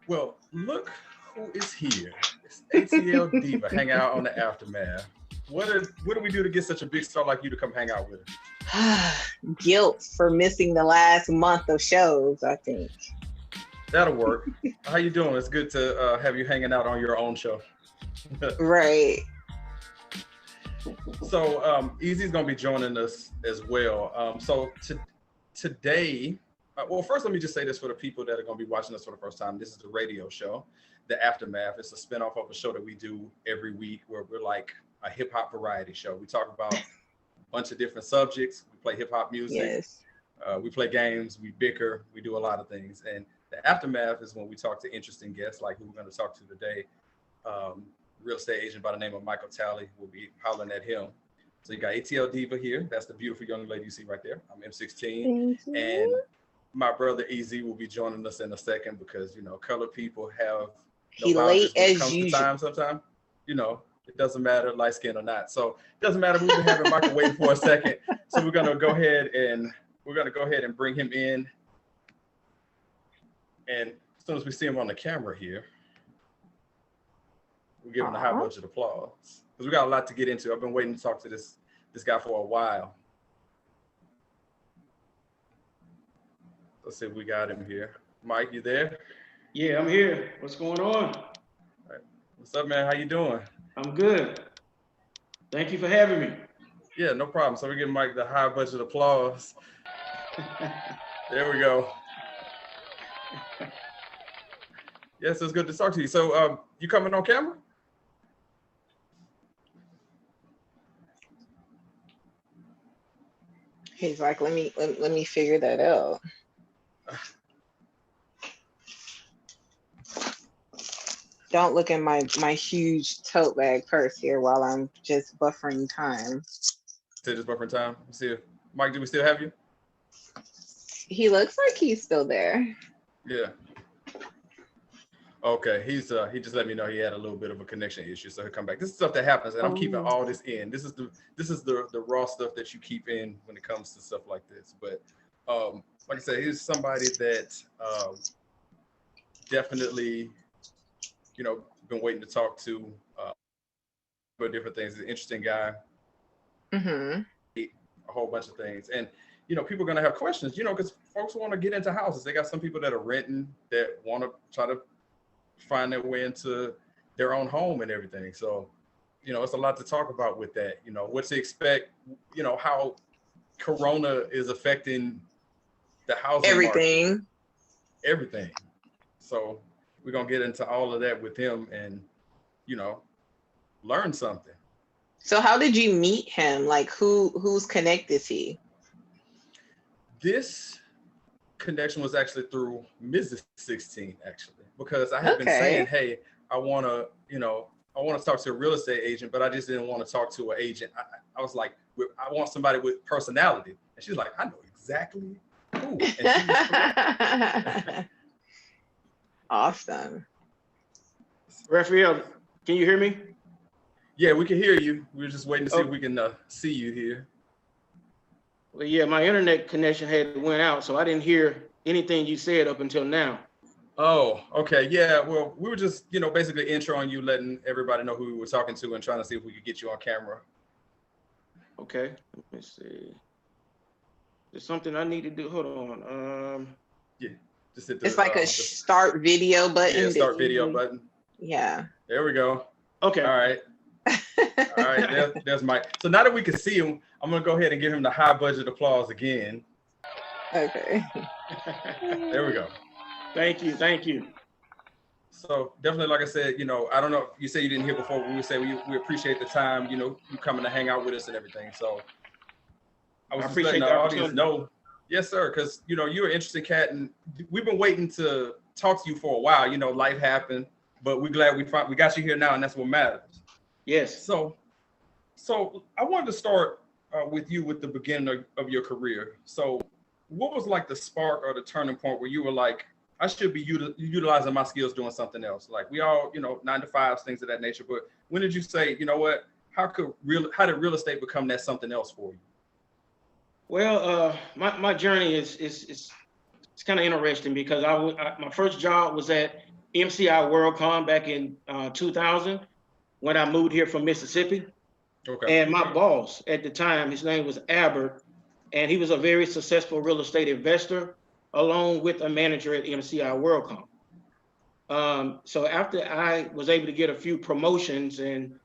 Well, look who is here. It's Atl Diva hanging out on the aftermath. What do we do to get such a big star like you to come hang out with us? Guilt for missing the last month of shows, I think. That'll work. How you doing? It's good to have you hanging out on your own show. Right. So Easy's gonna be joining us as well. Today, well, first let me just say this for the people that are gonna be watching us for the first time. This is the radio show, The Aftermath. It's a spinoff of a show that we do every week where we're like a hip hop variety show. We talk about a bunch of different subjects. We play hip hop music. Yes. We play games. We bicker. We do a lot of things. And the Aftermath is when we talk to interesting guests like who we're going to talk to today. Real estate agent by the name of Michael Talley. We'll be hollering at him. So you got Atl Diva here. That's the beautiful young lady you see right there. I'm M16. And my brother EZ will be joining us in a second because, you know, colored people have He late as usual. Time sometimes, you know, it doesn't matter light skin or not. So it doesn't matter. We've been having Michael waiting for a second. So we're going to go ahead and bring him in. And as soon as we see him on the camera here, we'll give him a high budget applause because we got a lot to get into. I've been waiting to talk to this guy for a while. Let's see if we got him here. Mike, you there? Yeah, I'm here. What's going on? All right. What's up, man? How you doing? I'm good. Thank you for having me. Yeah, no problem. So we're giving Mike the high budget applause. There we go. Yes, it's good to talk to you. So you coming on camera? He's like, let me figure that out. Don't look at my huge tote bag purse here while I'm just buffering time. Still just buffering time. Let's see, Mike, do we still have you? He looks like he's still there. Yeah. Okay, he just let me know he had a little bit of a connection issue, so he'll come back. This is stuff that happens, and I'm keeping all this in. This is the raw stuff that you keep in when it comes to stuff like this. But like I said, he's somebody that definitely, you know, been waiting to talk to about different things. He's an interesting guy. Mm-hmm. A whole bunch of things, and you know, people are gonna have questions. You know, because folks want to get into houses. They got some people that are renting that want to try to find their way into their own home and everything. So, you know, it's a lot to talk about with that. You know, what to expect. You know, how Corona is affecting the housing market. Everything. So we're gonna get into all of that with him, and you know, learn something. So how did you meet him? Like whose connect is he? This connection was actually through Mrs. 16, actually, because I had been saying, hey, I want to talk to a real estate agent, but I just didn't want to talk to an agent. I was like, I want somebody with personality. And she's like, I know exactly who. And Awesome. Raphael, can you hear me? Yeah, we can hear you. We're just waiting to see if we can see you here. Well, yeah, my internet connection had went out, so I didn't hear anything you said up until now. Oh, okay. Yeah, well, we were just, you know, basically introing you, letting everybody know who we were talking to and trying to see if we could get you on camera. Okay, let me see. There's something I need to do. Hold on. Yeah, just hit it's like a start video button. Yeah, start video button. Yeah. There we go. Okay. All right. All right, there's Mike. So now that we can see him, I'm gonna go ahead and give him the high budget applause again. Okay. There we go. Thank you. So definitely, like I said, you know, I don't know, you said you didn't hear before, but we say we appreciate the time, you know, you coming to hang out with us and everything. So I was just letting the audience know. Yes, sir, because, you know, you're an interesting cat, and we've been waiting to talk to you for a while. You know, life happened, but we're glad we got you here now, and that's what matters. Yes. So I wanted to start with you with the beginning of your career. So what was like the spark or the turning point where you were like, I should be utilizing my skills doing something else? Like we all, you know, 9-to-5s, things of that nature. But when did you say, you know what, how did real estate become that something else for you? Well, my journey is kind of interesting because my first job was at MCI WorldCon back in 2000 when I moved here from Mississippi. Okay. And my boss at the time, his name was Albert, and he was a very successful real estate investor, along with a manager at MCI WorldCon. So after I was able to get a few promotions and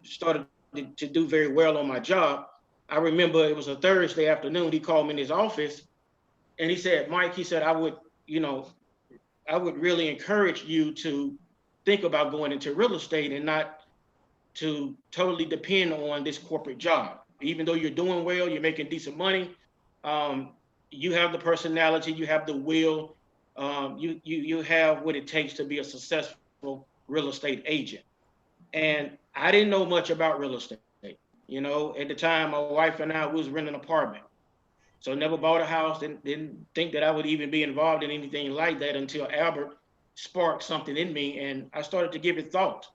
started to do very well on my job, I remember it was a Thursday afternoon. He called me in his office, and he said, "Mike," he said, "I would really encourage you to think about going into real estate and not to totally depend on this corporate job. Even though you're doing well, you're making decent money, you have the personality, you have the will, you have what it takes to be a successful real estate agent." And I didn't know much about real estate. You know, at the time, my wife and I was renting an apartment. So never bought a house, didn't think that I would even be involved in anything like that until Albert sparked something in me, and I started to give it thought.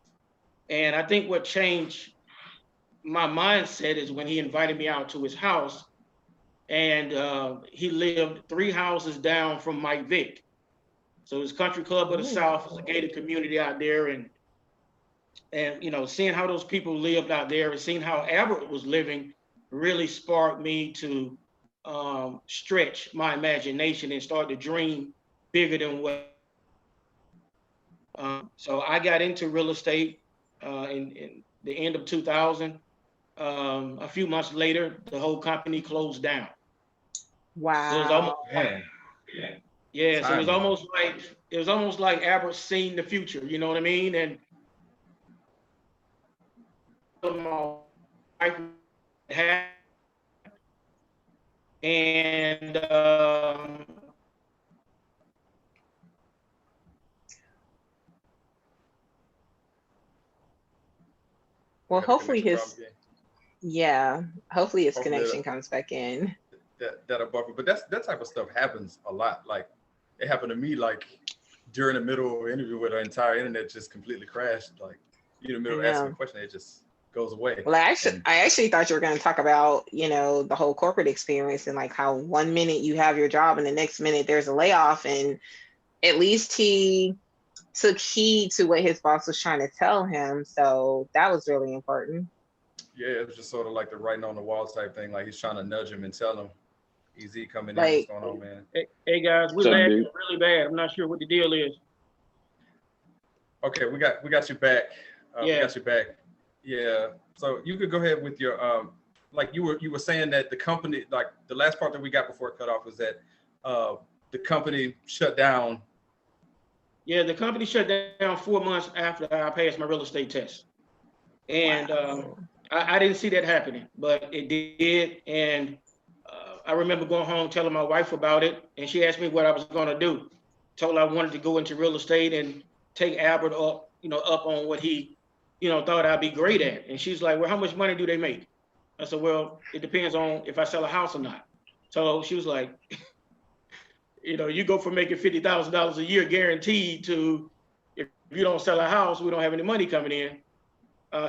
And I think what changed my mindset is when he invited me out to his house, and he lived 3 houses down from Mike Vick. So his country club of the South is a gated community out there, and you know, seeing how those people lived out there and seeing how Albert was living really sparked me to stretch my imagination and start to dream bigger than what. So I got into real estate in the end of 2000. A few months later, the whole company closed down. Wow. So it was almost yeah. So it was almost like Albert seen the future. You know what I mean? And my wife had, and well, We had a hopefully connection his problem again. yeah, hopefully his Hopefully connection comes back in. That'll buffer. But that type of stuff happens a lot. Like it happened to me like during the middle of an interview where the entire internet just completely crashed. Like in the middle of asking a question, it just goes away. Well, I actually thought you were going to talk about, you know, the whole corporate experience and like how 1 minute you have your job and the next minute there's a layoff, and at least he took heed to what his boss was trying to tell him. So that was really important. Yeah, it was just sort of like the writing on the wall type thing. Like he's trying to nudge him and tell him, "Easy coming in. What's going on, man?" Hey guys, we're lagging really bad. I'm not sure what the deal is. Okay, we got you back. We Yeah. got you back. Yeah. So you could go ahead with your like you were saying that the company, like the last part that we got before it cut off was that the company shut down. Yeah, the company shut down 4 months after I passed my real estate test. And I didn't see that happening, but it did. And I remember going home telling my wife about it, and she asked me what I was going to do. Told her I wanted to go into real estate and take Albert up, up on what he, thought I'd be great at. And she's like, "Well, how much money do they make?" I said, "Well, it depends on if I sell a house or not." So she was like, you go from making $50,000 a year guaranteed to if you don't sell a house, we don't have any money coming in.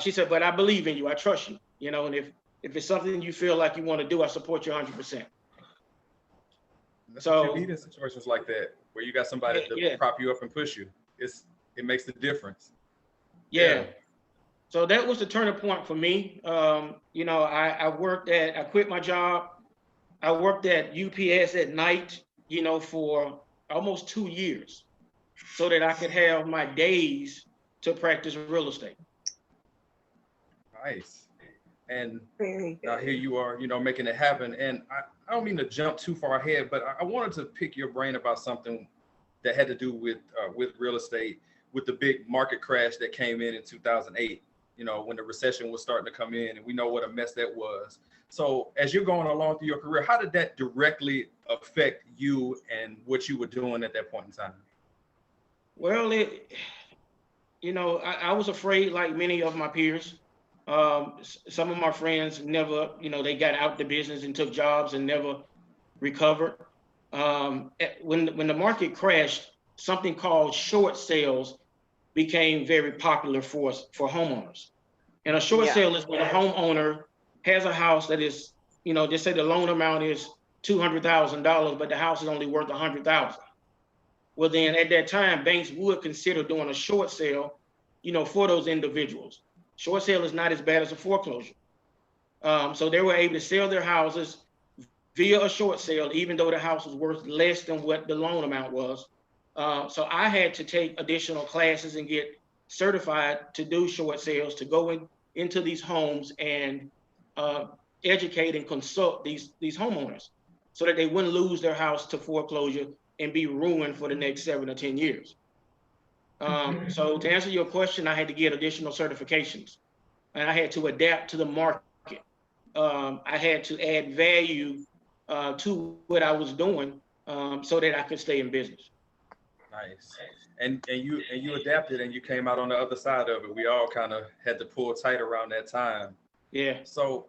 She said, "But I believe in you. I trust you. And if it's something you feel like you want to do, I support you 100%. So you need in situations like that where you got somebody to prop you up and push you. It makes the difference. Yeah. So that was the turning point for me. I quit my job. I worked at UPS at night, for almost 2 years so that I could have my days to practice real estate. Nice. And now here you are, making it happen. And I don't mean to jump too far ahead, but I wanted to pick your brain about something that had to do with real estate, with the big market crash that came in 2008, when the recession was starting to come in, and we know what a mess that was. So as you're going along through your career, how did that directly affect you and what you were doing at that point in time? Well, I was afraid like many of my peers. Some of my friends never, they got out the business and took jobs and never recovered. When the market crashed, something called short sales became very popular for homeowners. And a short sale is when a homeowner has a house that is, just say the loan amount is $200,000, but the house is only worth $100,000. well, then at that time, banks would consider doing a short sale, for those individuals. Short sale is not as bad as a foreclosure. So they were able to sell their houses via a short sale, even though the house was worth less than what the loan amount was. So I had to take additional classes and get certified to do short sales, to go into these homes and educate and consult these homeowners so that they wouldn't lose their house to foreclosure and be ruined for the next 7 or 10 years. So to answer your question, I had to get additional certifications, and I had to adapt to the market. I had to add value to what I was doing so that I could stay in business. Nice. And you adapted and you came out on the other side of it. We all kind of had to pull tight around that time. Yeah. So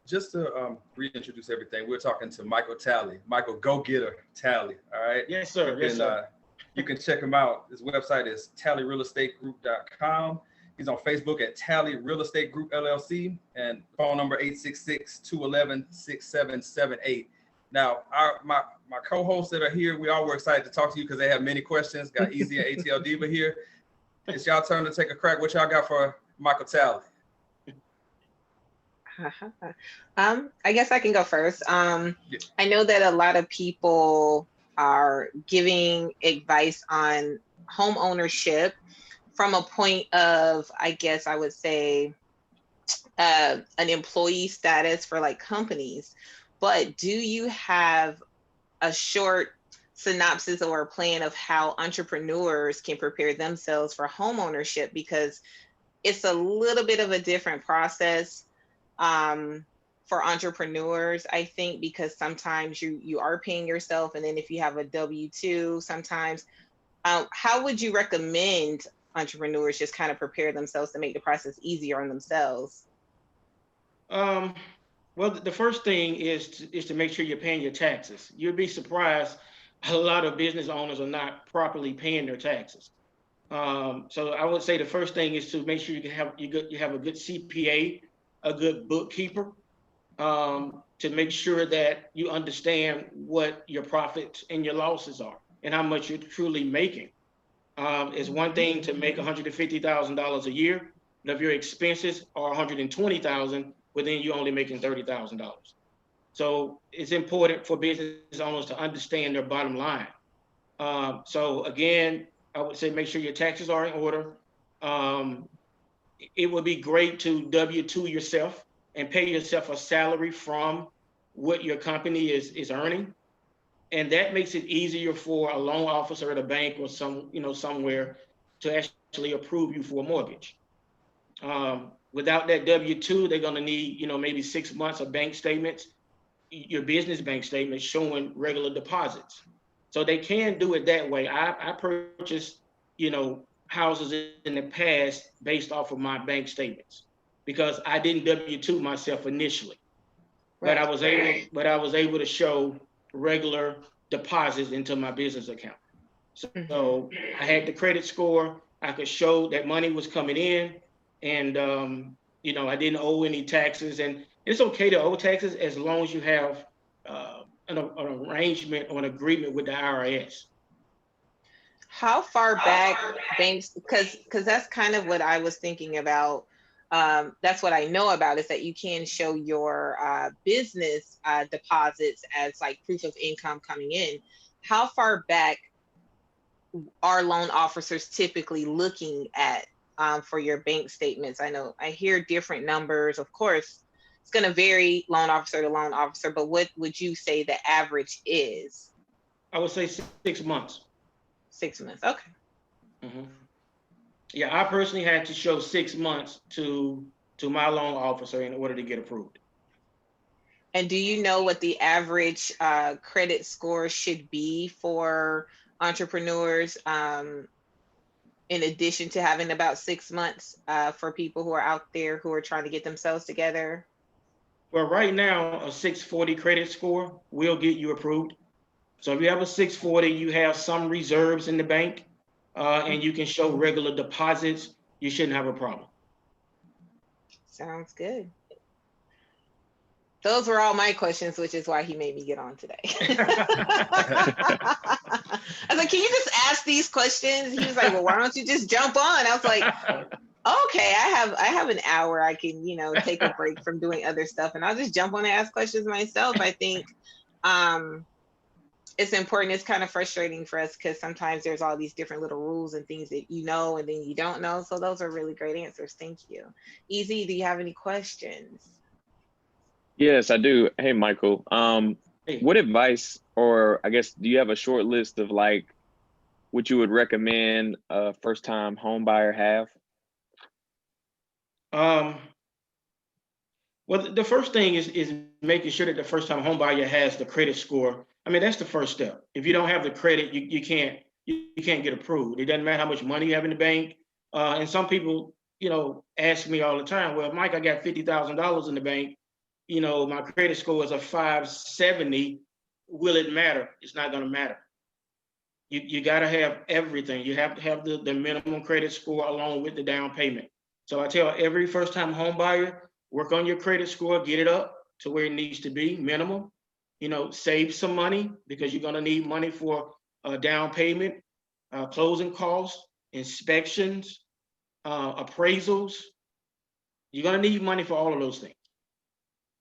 just to reintroduce everything, we're talking to Michael Talley, Michael Go-Getter Talley. All right. Yes, sir. Yes, sir. You can check him out. His website is talleyrealestategroup.com. He's on Facebook at Talley Real Estate Group LLC, and phone number 866-211-6778. Now, my co-hosts that are here, we all were excited to talk to you because they have many questions. Got Easy and Atl Diva here. It's y'all turn to take a crack. What y'all got for Michael Talley? I guess I can go first. I know that a lot of people are giving advice on home ownership from a point of, I guess I would say, an employee status for like companies. But do you have a short synopsis or a plan of how entrepreneurs can prepare themselves for home ownership? Because it's a little bit of a different process for entrepreneurs, I think, because sometimes you are paying yourself, and then if you have a W-2, sometimes. How would you recommend entrepreneurs just kind of prepare themselves to make the process easier on themselves? Well, the first thing is to make sure you're paying your taxes. You'll be surprised, a lot of business owners are not properly paying their taxes. So I would say the first thing is to make sure you have a good CPA, a good bookkeeper, to make sure that you understand what your profits and your losses are and how much you're truly making. It's one thing to make $150,000 a year, but if your expenses are $120,000, well, then you're only making $30,000. So it's important for business owners to understand their bottom line. So again, I would say make sure your taxes are in order. It would be great to W-2 yourself and pay yourself a salary from what your company is earning. And that makes it easier for a loan officer at a bank or somewhere to actually approve you for a mortgage. Without that W-2, they're going to need, maybe 6 months of bank statements, your business bank statements showing regular deposits. So they can do it that way. I purchased, houses in the past based off of my bank statements because I didn't W-2 myself initially, right. but I was able to show regular deposits into my business account. So I had the credit score. I could show that money was coming in, and I didn't owe any taxes. And it's okay to owe taxes as long as you have an arrangement or an agreement with the IRS. How far back banks, because that's kind of what I was thinking about. That's what I know about, is that you can show your business deposits as like proof of income coming in. How far back are loan officers typically looking at for your bank statements? I know I hear different numbers. Of course, it's going to vary loan officer to loan officer, but what would you say the average is? I would say 6 months. 6 months, okay. Mm-hmm. Yeah, I personally had to show 6 months to my loan officer in order to get approved. And do you know what the average credit score should be for entrepreneurs, in addition to having about 6 months for people who are out there who are trying to get themselves together? Well, right now, a 640 credit score will get you approved. So if you have a 640, you have some reserves in the bank, and you can show regular deposits, you shouldn't have a problem. Sounds good. Those were all my questions, which is why he made me get on today. I was like, can you just ask these questions? He was like, well, why don't you just jump on? I was like, okay, I have an hour. I can, take a break from doing other stuff and I'll just jump on and ask questions myself. I think it's important. It's kind of frustrating for us because sometimes there's all these different little rules and things that you know and then you don't know. So those are really great answers. Thank you. Easy, do you have any questions? Yes, I do. Hey, Michael. Hey. What advice, or I guess, do you have a short list of like what you would recommend a first-time home buyer have? Well, the first thing is making sure that the first-time home buyer has the credit score. I mean, that's the first step. If you don't have the credit, you can't get approved. It doesn't matter how much money you have in the bank. And some people, ask me all the time, well, Mike, I got $50,000 in the bank. My credit score is a 570. Will it matter? It's not going to matter. You got to have everything. You have to have the minimum credit score along with the down payment. So I tell every first-time home buyer, work on your credit score, get it up to where it needs to be, minimum. Save some money because you're going to need money for down payment, closing costs, inspections, appraisals. You're going to need money for all of those things.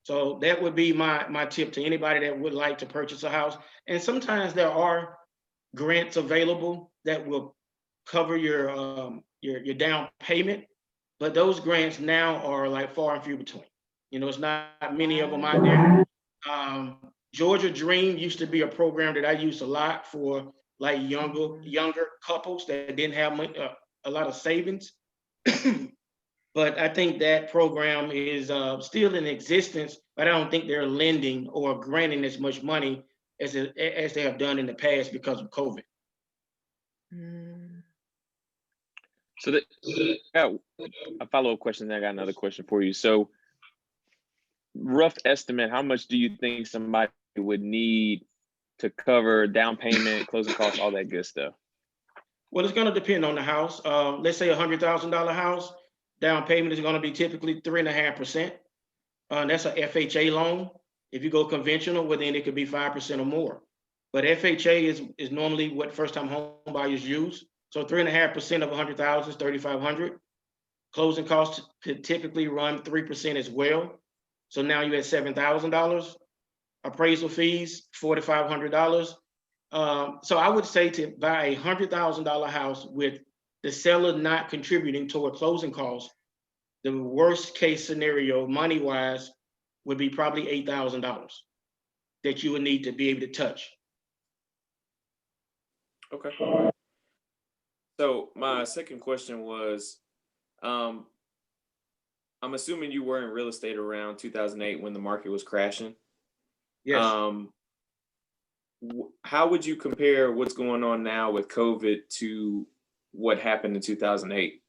So that would be my tip to anybody that would like to purchase a house. And sometimes there are grants available that will cover your down payment, but those grants now are like far and few between. It's not many of them out there. Georgia Dream used to be a program that I used a lot for like younger couples that didn't have a lot of savings. But I think that program is still in existence, but I don't think they're lending or granting as much money as they have done in the past because of COVID. So a follow-up question, then I got another question for you. So rough estimate, how much do you think somebody would need to cover down payment, closing costs, all that good stuff? Well, it's going to depend on the house. Let's say $100,000 house, down payment is going to be typically 3.5%. That's a FHA loan. If you go conventional, well, then it could be 5% or more. But FHA is normally what first-time home buyers use. So 3.5% of 100,000 is 3,500. Closing costs could typically run 3% as well. So now you're at $7,000. Appraisal fees, $4,500. So I would say to buy a $100,000 house with the seller not contributing toward closing costs, the worst case scenario, money-wise, would be probably $8,000 that you would need to be able to touch. Okay. So my second question was, I'm assuming you were in real estate around 2008 when the market was crashing. Yes. How would you compare what's going on now with COVID to what happened in 2008?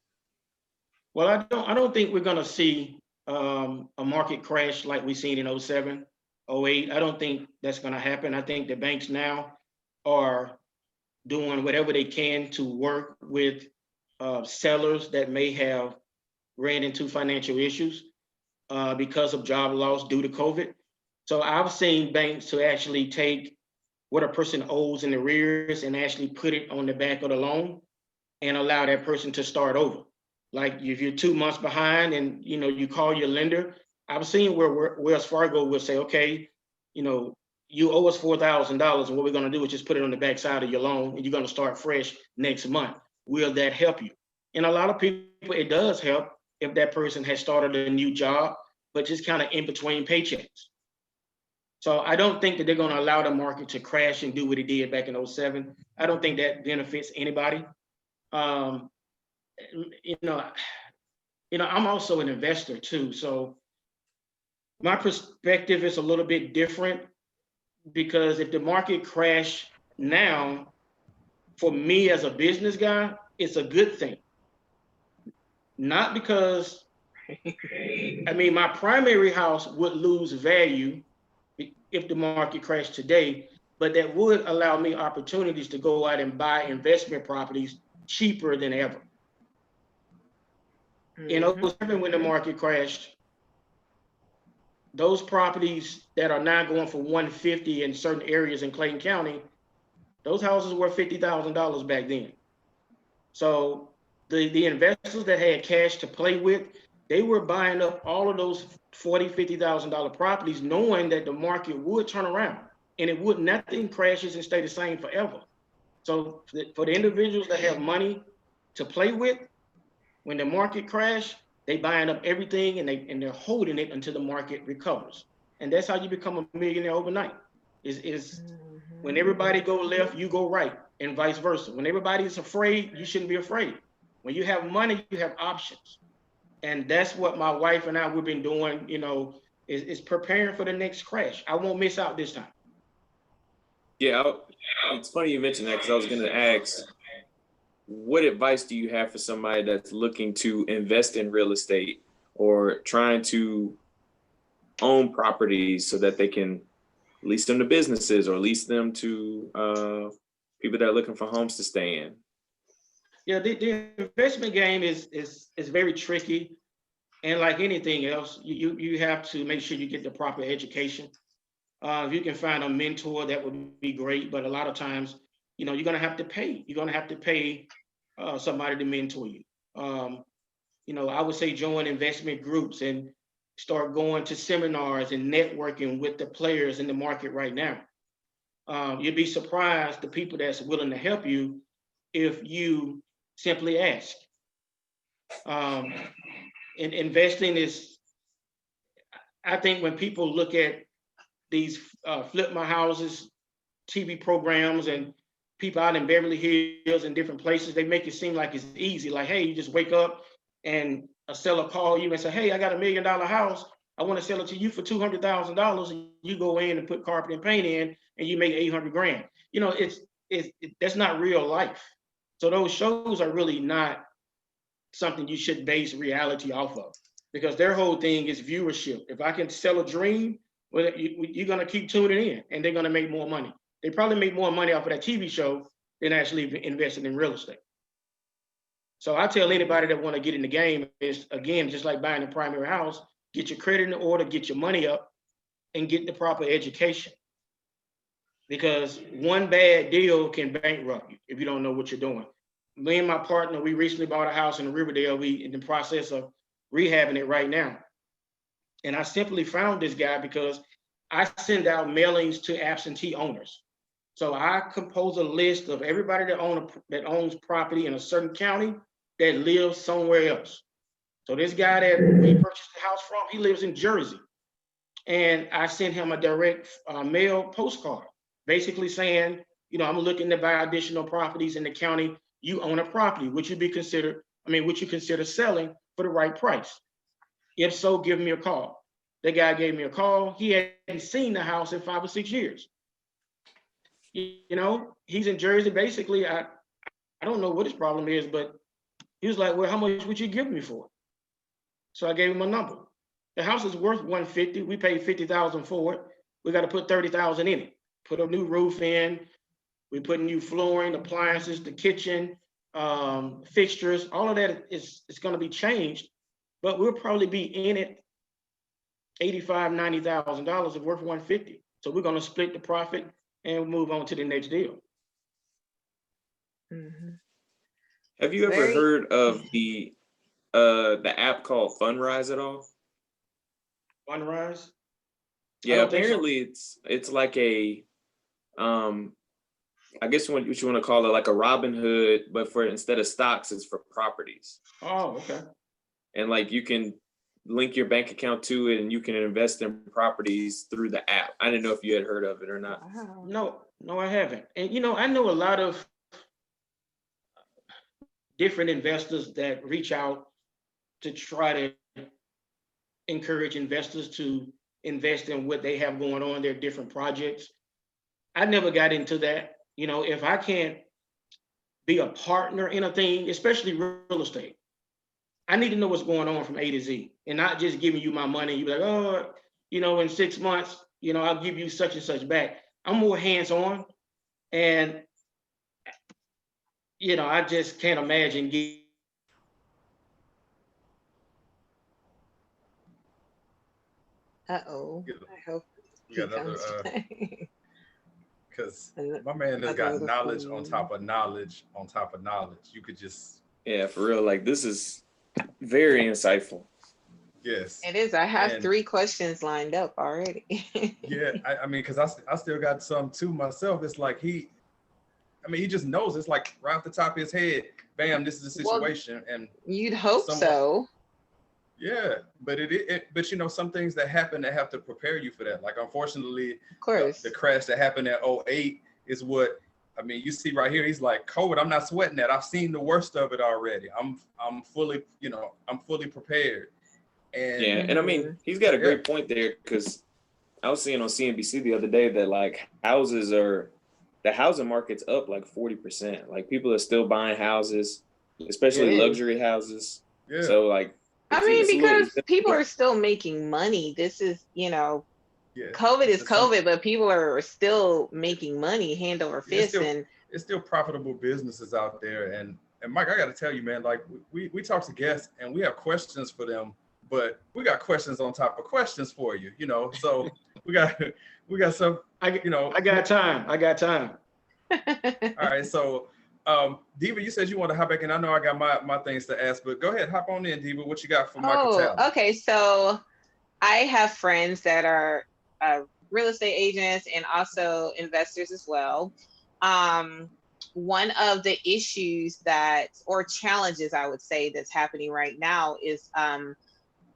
Well, I don't think we're going to see a market crash like we seen in 07, 08. I don't think that's going to happen. I think the banks now are doing whatever they can to work with sellers that may have ran into financial issues because of job loss due to COVID. So I've seen banks to actually take what a person owes in arrears and actually put it on the back of the loan and allow that person to start over. Like if you're 2 months behind and you call your lender, I've seen where Wells Fargo will say, okay, you owe us $4,000, and what we're going to do is just put it on the back side of your loan, and you're going to start fresh next month. Will that help you? And a lot of people, it does help if that person has started a new job, but just kind of in between paychecks. So I don't think that they're going to allow the market to crash and do what it did back in 07. I don't think that benefits anybody. I'm also an investor too. So my perspective is a little bit different, because if the market crash now, for me as a business guy, it's a good thing. Not because, my primary house would lose value if the market crashed today, but that would allow me opportunities to go out and buy investment properties cheaper than ever. Mm-hmm. When the market crashed, those properties that are now going for 150 in certain areas in Clayton County, those houses were $50,000 back then. So the investors that had cash to play with, they were buying up all of those $40,000, $50,000 properties, knowing that the market would turn around and it would, nothing crashes and stay the same forever. So for the individuals that have money to play with, when the market crash, they buying up everything and they're holding it until the market recovers. And that's how you become a millionaire overnight. Is when everybody go left, you go right, and vice versa. When everybody is afraid, you shouldn't be afraid. When you have money, you have options. And that's what my wife and I, we've been doing, you know, is preparing for the next crash. I won't miss out this time. Yeah, it's funny you mentioned that, because I was going to ask, what advice do you have for somebody that's looking to invest in real estate or trying to own properties so that they can lease them to businesses or lease them to people that are looking for homes to stay in? Yeah, the investment game is very tricky, and like anything else, you have to make sure you get the proper education. If you can find a mentor, that would be great. But a lot of times, you know, you're gonna have to pay. You're gonna have to pay somebody to mentor you. You know, I would say join investment groups and start going to seminars and networking with the players in the market right now. You'd be surprised the people that's willing to help you if you simply ask. And investing is, I think when people look at these flip my houses TV programs and people out in Beverly Hills and different places, they make it seem like it's easy. Like, hey, you just wake up and a seller call you and say, hey, I got $1 million house. I want to sell it to you for $200,000. And you go in and put carpet and paint in and you make 800 grand. You know, that's not real life. So those shows are really not something you should base reality off of, because their whole thing is viewership. If I can sell a dream, well, you're going to keep tuning in and they're going to make more money. They probably make more money off of that TV show than actually investing in real estate. So I tell anybody that want to get in the game is, again, just like buying a primary house, get your credit in order, get your money up, and get the proper education. Because one bad deal can bankrupt you if you don't know what you're doing. Me and my partner, we recently bought a house in Riverdale. We in the process of rehabbing it right now. And I simply found this guy because I send out mailings to absentee owners. So I compose a list of everybody that owns property in a certain county that lives somewhere else. So this guy that we purchased the house from, he lives in Jersey. And I sent him a direct mail postcard, basically saying, you know, I'm looking to buy additional properties in the county. You own a property, would you consider selling for the right price? If so, give me a call. The guy gave me a call. He hadn't seen the house in 5 or 6 years. You know, he's in Jersey. Basically, I don't know what his problem is, but he was like, well, how much would you give me for it? So I gave him a number. The house is worth $150. We paid $50,000 for it. We got to put $30,000 in it. Put a new roof in. We put new flooring, appliances, the kitchen, fixtures. All of that is going to be changed, but we'll probably be in it $85,000, $90,000 if worth $150. So we're going to split the profit and move on to the next deal. Mm-hmm. Have you ever heard of the app called Fundrise at all? Fundrise? Yeah, apparently it's like a I guess what you want to call it, like a Robinhood, but for instead of stocks, it's for properties. Oh, okay. And like you can link your bank account to it and you can invest in properties through the app. I didn't know if you had heard of it or not. No, I haven't. And you know, I know a lot of different investors that reach out to try to encourage investors to invest in what they have going on, their different projects. I never got into that. You know, if I can't be a partner in a thing, especially real estate, I need to know what's going on from A to Z and not just giving you my money. You be like, oh, you know, in 6 months, you know, I'll give you such and such back. I'm more hands-on, and, you know, I just can't imagine Uh-oh. I hope We got he another, comes back. because my man has got knowledge on top of knowledge on top of knowledge. You could just, Yeah, for real. Like, this is very insightful. yes. It is. I have And 3 questions lined up already. yeah, I mean, because I still got some too myself. It's like he just knows. It's like right off the top of his head, bam, this is the Well, situation. And You'd hope someone, so. yeah, but but you know, some things that happen that have to prepare you for that. Like, unfortunately, Of course. the crash that happened at 08 is what, I mean, you see right here, he's like, COVID, I'm not sweating that. I've seen the worst of it already. I'm fully, I'm fully prepared. And Yeah, and I mean, he's got a great point there, because I was seeing on CNBC the other day that like the housing market's up like 40%. Like, people are still buying houses, especially luxury houses. yeah. So like, I mean, because people are still making money. This is, yeah, COVID is COVID, but people are still making money hand over fist. It's still profitable businesses out there. And Mike, I got to tell you, man, like we talk to guests and we have questions for them, but we got questions on top of questions for you, so we got some, I got time. All right. So, Diva, you said you want to hop back in. I know I got my things to ask, but go ahead, hop on in, Diva. What you got for Michael Talley? Okay. So I have friends that are real estate agents and also investors as well. One of the issues or challenges I would say that's happening right now is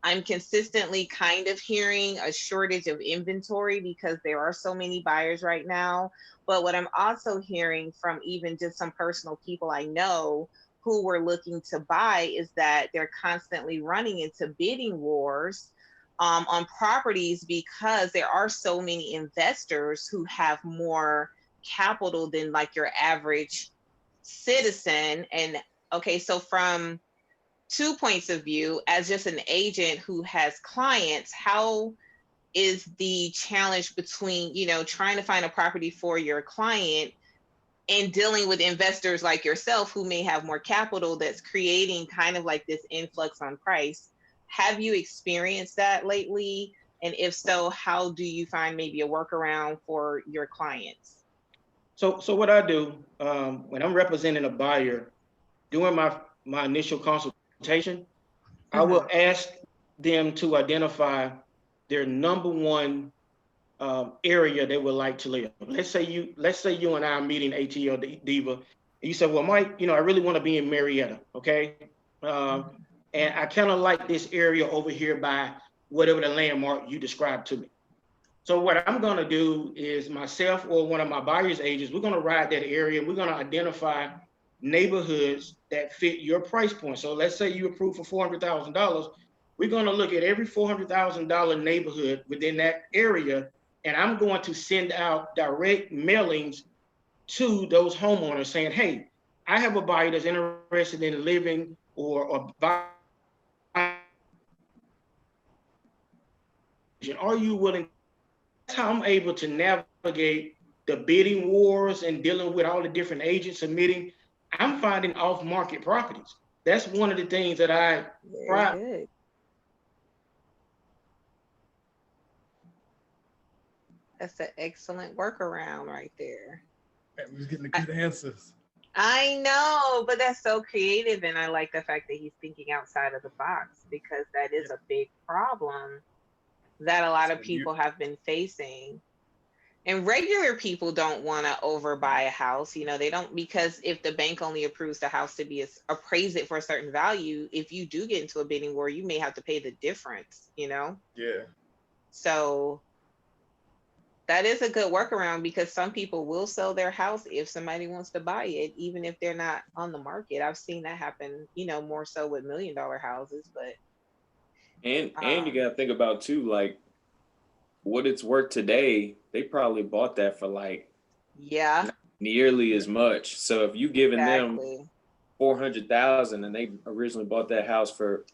I'm consistently kind of hearing a shortage of inventory because there are so many buyers right now. But what I'm also hearing from even just some personal people I know who were looking to buy is that they're constantly running into bidding wars on properties because there are so many investors who have more capital than like your average citizen. And okay, so from 2 points of view, as just an agent who has clients, how is the challenge between, trying to find a property for your client and dealing with investors like yourself who may have more capital that's creating kind of like this influx on price? Have you experienced that lately? And if so, how do you find maybe a workaround for your clients? So what I do when I'm representing a buyer, during my initial consultation, I will ask them to identify their number one area they would like to live. Let's say you and I are meeting Atl Diva, and you say, well, Mike, I really want to be in Marietta, okay? And I kind of like this area over here by whatever the landmark you described to me. So what I'm going to do is myself or one of my buyer's agents, we're going to ride that area and we're going to identify neighborhoods that fit your price point. So let's say you approve for $400,000. We're going to look at every $400,000 neighborhood within that area, and I'm going to send out direct mailings to those homeowners saying, hey, I have a buyer that's interested in living or buying. Are you willing? That's how I'm able to navigate the bidding wars and dealing with all the different agents submitting. I'm finding off-market properties. That's one of the things that I Good. That's an excellent workaround right there. We're getting the good answers. I know, but that's so creative, and I like the fact that he's thinking outside of the box because that is a big problem that a lot of people have been facing. And regular people don't want to overbuy a house. They don't, because if the bank only approves the house to be appraise it for a certain value, if you do get into a bidding war, you may have to pay the difference, Yeah. So that is a good workaround because some people will sell their house if somebody wants to buy it, even if they're not on the market. I've seen that happen, more so with $1 million houses, but. And you got to think about too, like what it's worth today. They probably bought that for like not nearly as much. So if you giving them $400,000 and they originally bought that house for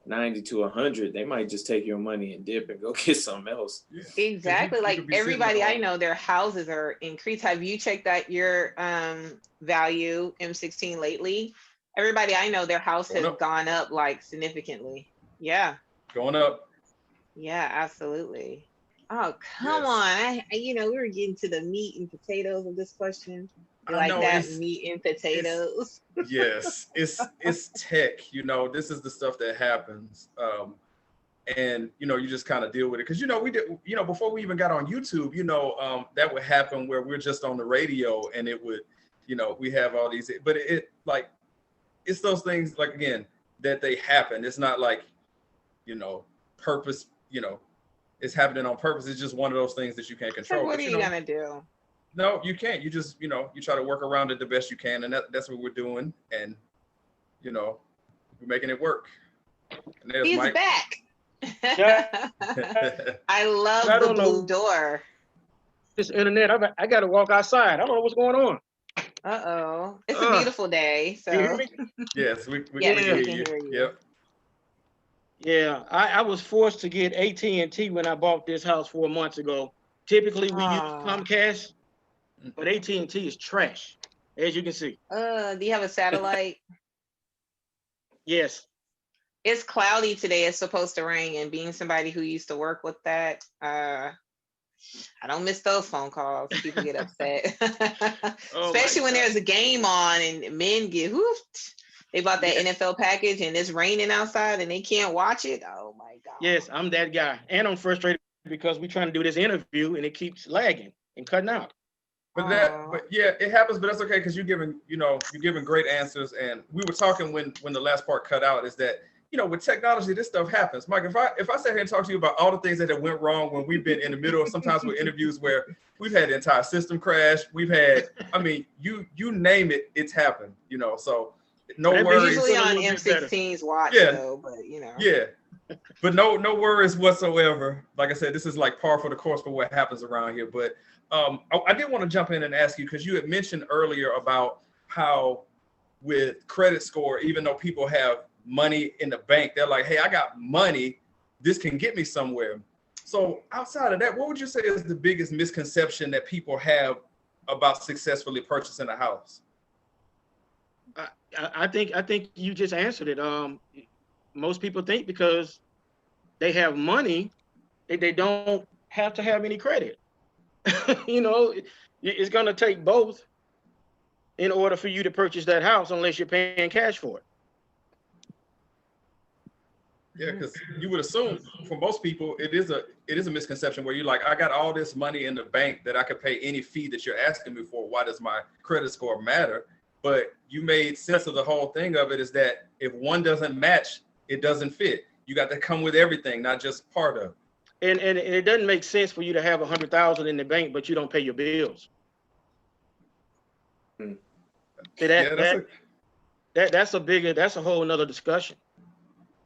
90 to 100, they might just take your money and dip and go get something else. Exactly. Like everybody I know, their houses are increased. Have you checked out your value M16 lately? Everybody I know, their house has gone up like significantly. Yeah. Going up. Yeah, absolutely. Oh, come Yes. on. We were getting to the meat and potatoes of this question. You I like know that meat and it's potatoes? yes, it's tech. This is the stuff that happens. And you just kind of deal with it because we did before we even got on YouTube, that would happen where we're just on the radio and it would, we have all these, but it like it's those things like again that they happen. It's not like purpose. It's happening on purpose. It's just one of those things that you can't So control. what But are you gonna do? no, you can't. You just you try to work around it the best you can, and that's what we're doing. And we're making it work. And there's He's Mike. back. Yeah. I love I the don't blue know. door. This internet, I got to walk outside. I don't know what's going on. Uh-oh. It's a beautiful day. You hear So me? Yes, we yes, can Yeah. we hear can you. hear you. Yep. Yeah, I was forced to get AT&T when I bought this house 4 months ago. Typically, we use Comcast, but AT&T is trash, as you can see. Do you have a satellite? Yes. It's cloudy today. It's supposed to rain. And being somebody who used to work with that, I don't miss those phone calls. People get upset, especially when there's a game on and men get hoofed. They bought that NFL package and it's raining outside and they can't watch it. Oh my God. Yes, I'm that guy. And I'm frustrated because we're trying to do this interview and it keeps lagging and cutting out. But yeah, it happens, but that's okay because you're giving great answers. And we were talking when the last part cut out is that, with technology, this stuff happens. Mike, if I sit here and talk to you about all the things that went wrong when we've been in the middle of sometimes with interviews where we've had the entire system crash, we've had, you name it, it's happened, so no worries. Usually on M16's watch though, but Yeah, but no worries whatsoever. Like I said, this is like par for the course for what happens around here. But I did want to jump in and ask you because you had mentioned earlier about how with credit score, even though people have money in the bank, they're like, hey, I got money, this can get me somewhere. So outside of that, what would you say is the biggest misconception that people have about successfully purchasing a house? I think you just answered it. Most people think because they have money, they don't have to have any credit. It's going to take both in order for you to purchase that house, unless you're paying cash for it. Yeah, because you would assume for most people it is a misconception where you're like, I got all this money in the bank that I could pay any fee that you're asking me for. Why does my credit score matter? But you made sense of the whole thing of it is that if one doesn't match, it doesn't fit. You got to come with everything, not just part of it. And it doesn't make sense for you to have $100,000 in the bank, but you don't pay your bills. That's a whole nother discussion.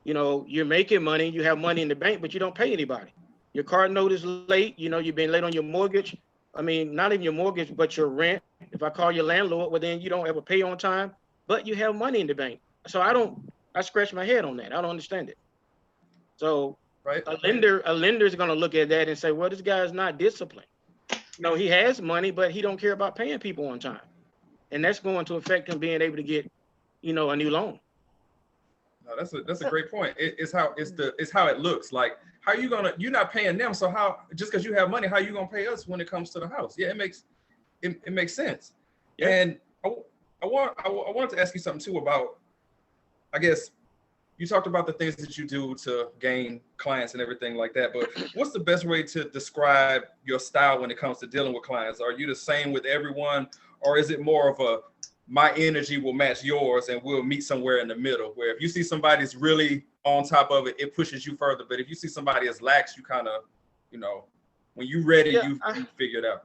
You're making money, you have money in the bank, but you don't pay anybody. Your car note is late, you've been late on your mortgage. Not even your mortgage, but your rent. If I call your landlord, well, then you don't ever pay on time, but you have money in the bank. So I scratch my head on that. I don't understand it. So right. A lender is going to look at that and say, well, this guy is not disciplined. He has money, but he don't care about paying people on time. And that's going to affect him being able to get, a new loan. No, that's a great point. It's how it looks. Like, how you're not paying them, so how, just because you have money, how you gonna pay us when it comes to the house? Yeah, it makes sense. Yeah. And I wanted to ask you something too about, I guess you talked about the things that you do to gain clients and everything like that, but what's the best way to describe your style when it comes to dealing with clients? Are you the same with everyone, or is it more of a my energy will match yours and we'll meet somewhere in the middle, where if you see somebody's really on top of it, it pushes you further. But if you see somebody as lax, you kind of, when you're ready, you figure it out.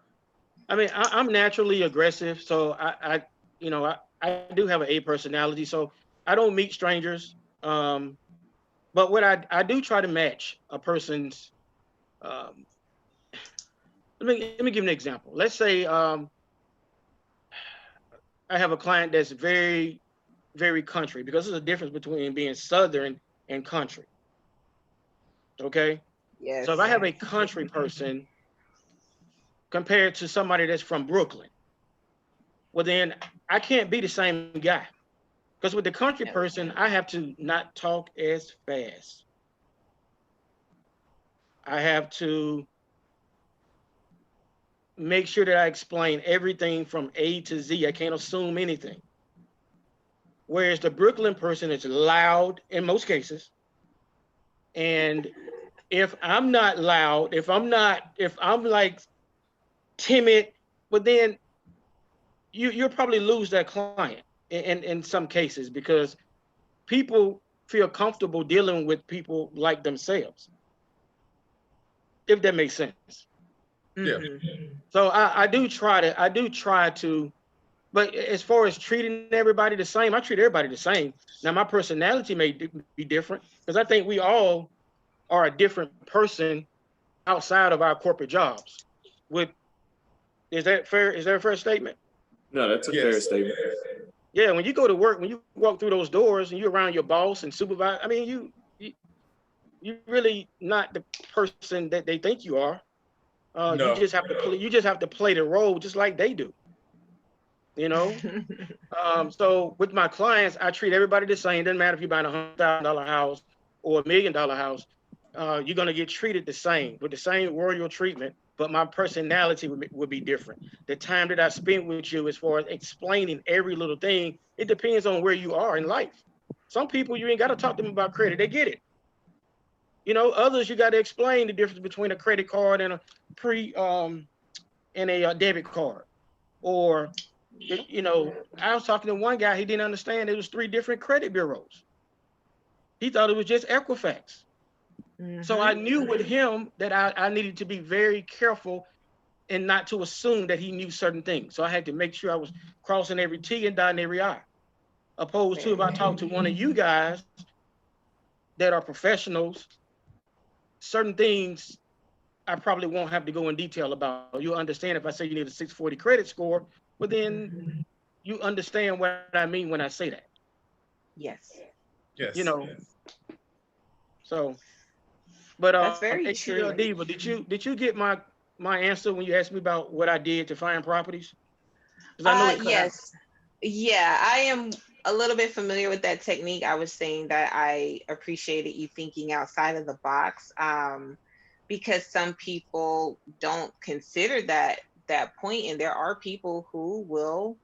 I'm naturally aggressive. So I do have an A personality. So I don't meet strangers. But what I do try to match a person's, let me give an example. Let's say, I have a client that's very, very country, because there's a difference between being Southern and country. Okay. Yes. So if I have a country person compared to somebody that's from Brooklyn, well, then I can't be the same guy, because with the country person, I have to not talk as fast. I have to make sure that I explain everything from A to Z. I can't assume anything. Whereas the Brooklyn person is loud in most cases. And if I'm not loud, if I'm like timid, but then you'll probably lose that client in some cases, because people feel comfortable dealing with people like themselves, if that makes sense. Yeah. So I do try to, but as far as treating everybody the same, I treat everybody the same. Now my personality may be different, because I think we all are a different person outside of our corporate jobs. Is that fair? Is that a fair statement? No, that's a fair statement. Yeah, when you go to work, when you walk through those doors and you're around your boss and supervisor, I mean, you really not the person that they think you are. No. You just have to play the role just like they do. You know. So with my clients, I treat everybody the same. Doesn't matter if you're buying $100,000 house or $1 million house. You're gonna get treated the same with the same royal treatment, but my personality would be different. The time that I spent with you, as far as explaining every little thing, it depends on where you are in life. Some people, you ain't got to talk to them about credit; they get it. You know, others you got to explain the difference between a credit card and a debit card. Or, you know, I was talking to one guy, he didn't understand it was 3 different credit bureaus. He thought it was just Equifax. So I knew with him that I needed to be very careful and not to assume that he knew certain things. So I had to make sure I was crossing every T and dotting every I. Opposed to if I talk to one of you guys that are professionals, certain things I probably won't have to go in detail about. You'll understand if I say you need a 640 credit score, but then you understand what I mean when I say that. Yes. You know. So, but that's very Atl true. Diva, did you get my answer when you asked me about what I did to find properties? Because I know it cut out. Yes. Yeah, I am a little bit familiar with that technique. I was saying that I appreciated you thinking outside of the box, because some people don't consider that point, and there are people who will,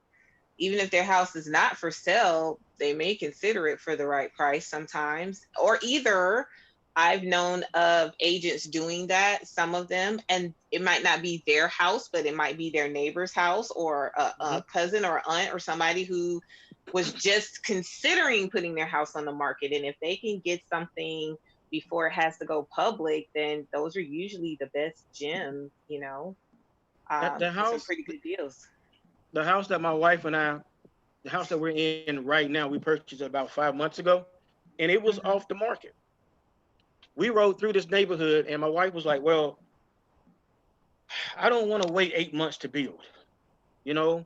even if their house is not for sale, they may consider it for the right price sometimes. Or either I've known of agents doing that, some of them, and it might not be their house, but it might be their neighbor's house, or a cousin or aunt or somebody who was just considering putting their house on the market. And if they can get something before it has to go public, then those are usually the best gems, you know. The house, some pretty good deals. The house that my wife and I, the house that we're in right now, we purchased about 5 months ago, and it was off the market. We rode through this neighborhood, and my wife was like, well, I don't want to wait 8 months to build, you know?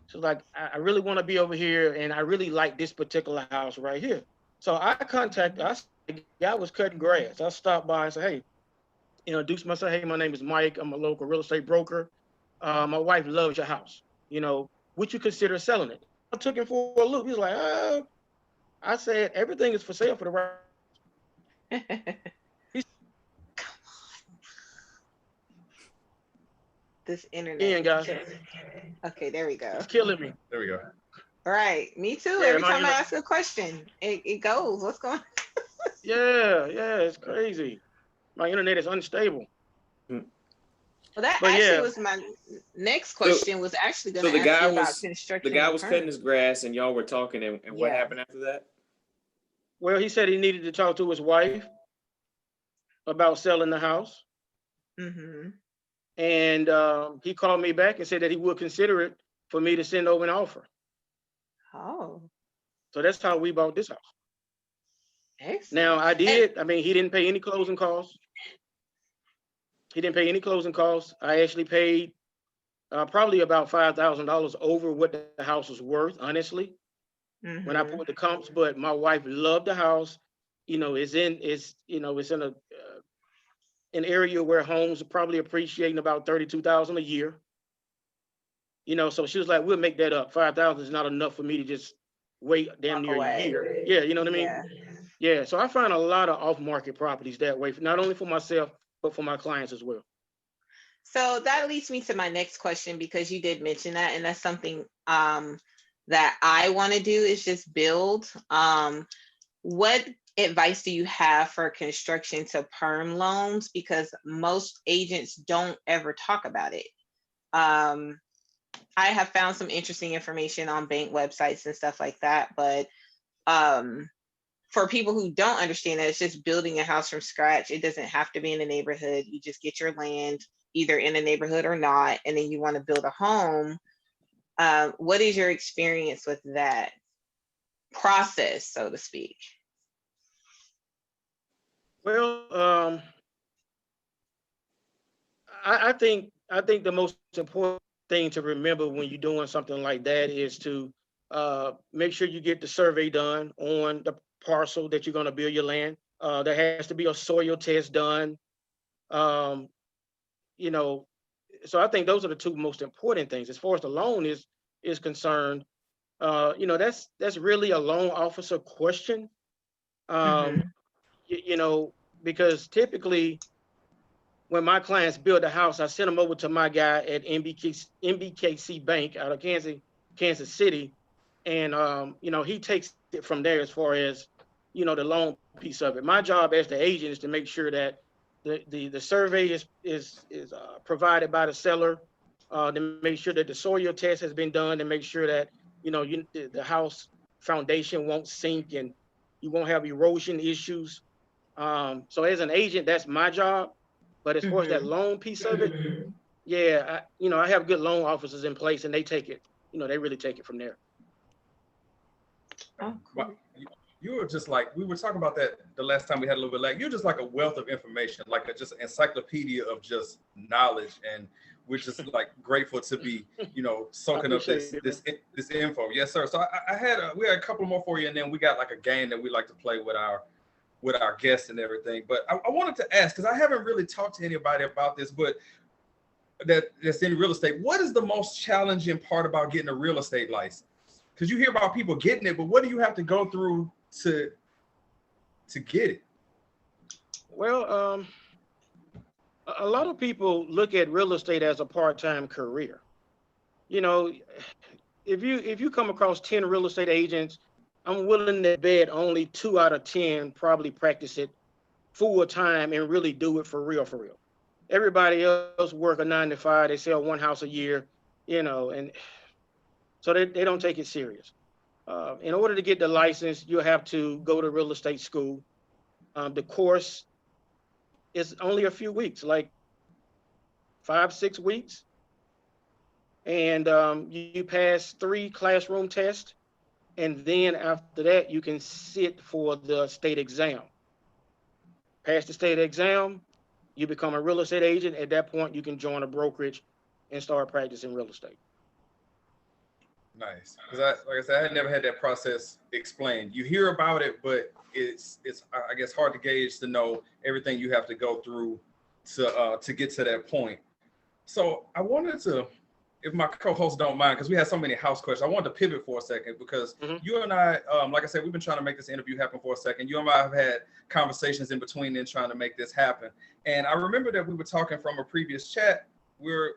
So like, I really want to be over here, and I really like this particular house right here. So I the guy was cutting grass. I stopped by and said, hey, introduced myself. Hey, my name is Mike. I'm a local real estate broker. My wife loves your house. You know, would you consider selling it? I took him for a loop. He was like, I said, everything is for sale for the right. This internet. Ian, guys. Okay, there we go. It's killing me. There we go. All right, me too. Yeah, every time I ask a question, it goes. What's going on? Yeah, it's crazy. My internet is unstable. Well, that was my next question. Was actually going to ask you about construction. The guy was cutting his grass, and y'all were talking, and what happened after that? Well, he said he needed to talk to his wife about selling the house. And he called me back and said that he would consider it for me to send over an offer. Oh. So that's how we bought this house. Excellent. Now I mean, he didn't pay any closing costs. I actually paid probably about $5,000 over what the house was worth, honestly, when I pulled the comps. But my wife loved the house. You know, it's in an area where homes are probably appreciating about $32,000 a year. You know, so she was like, we'll make that up. 5,000 is not enough for me to just wait damn near a year. Yeah, you know what I mean? Yeah, so I find a lot of off-market properties that way, not only for myself, but for my clients as well. So that leads me to my next question, because you did mention that, and that's something that I want to do is just build. What advice do you have for construction to perm loans? Because most agents don't ever talk about it. I have found some interesting information on bank websites and stuff like that, but for people who don't understand that, it's just building a house from scratch. It doesn't have to be in a neighborhood. You just get your land either in a neighborhood or not, and then you want to build a home. What is your experience with that process, so to speak? Well, I think the most important thing to remember when you're doing something like that is to make sure you get the survey done on the parcel that you're going to build your land. There has to be a soil test done. You know, so I think those are the two most important things. As far as the loan is concerned, you know, that's really a loan officer question. You know, because typically when my clients build a house, I send them over to my guy at MBKC Bank out of Kansas City. And, you know, he takes it from there as far as, you know, the loan piece of it. My job as the agent is to make sure that the survey is provided by the seller, to make sure that the soil test has been done, to make sure that, you know, the house foundation won't sink and you won't have erosion issues. So as an agent, that's my job. But as far as that loan piece of it, yeah, you know, I have good loan officers in place, and they take it, you know, they really take it from there. Oh, cool. You were just like, we were talking about that the last time we had a little bit, like, you're just like a wealth of information, like just an encyclopedia of just knowledge. And we're just like grateful to be, you know, soaking up this info. Yes, sir. So we had a couple more for you, and then we got like a game that we like to play with our guests and everything. But I wanted to ask, because I haven't really talked to anybody about this, but that's in real estate. What is the most challenging part about getting a real estate license? Because you hear about people getting it, but what do you have to go through to get it? Well, a lot of people look at real estate as a part-time career. You know, if you come across 10 real estate agents, I'm willing to bet only 2 out of 10 probably practice it full time and really do it for real, for real. Everybody else work a 9 to 5, they sell one house a year, you know, and so they don't take it serious. In order to get the license, you have to go to real estate school. The course is only a few weeks, like 5-6 weeks. And you pass 3 classroom tests. And then after that, you can sit for the state exam. Pass the state exam, you become a real estate agent. At that point, you can join a brokerage and start practicing real estate. Nice. Because like I said, I had never had that process explained. You hear about it, but it's I guess hard to gauge to know everything you have to go through to get to that point. So I wanted to, if my co-hosts don't mind, because we had so many house questions, I wanted to pivot for a second, because you and I, like I said, we've been trying to make this interview happen for a second. You and I have had conversations in between and trying to make this happen. And I remember that we were talking from a previous chat. We're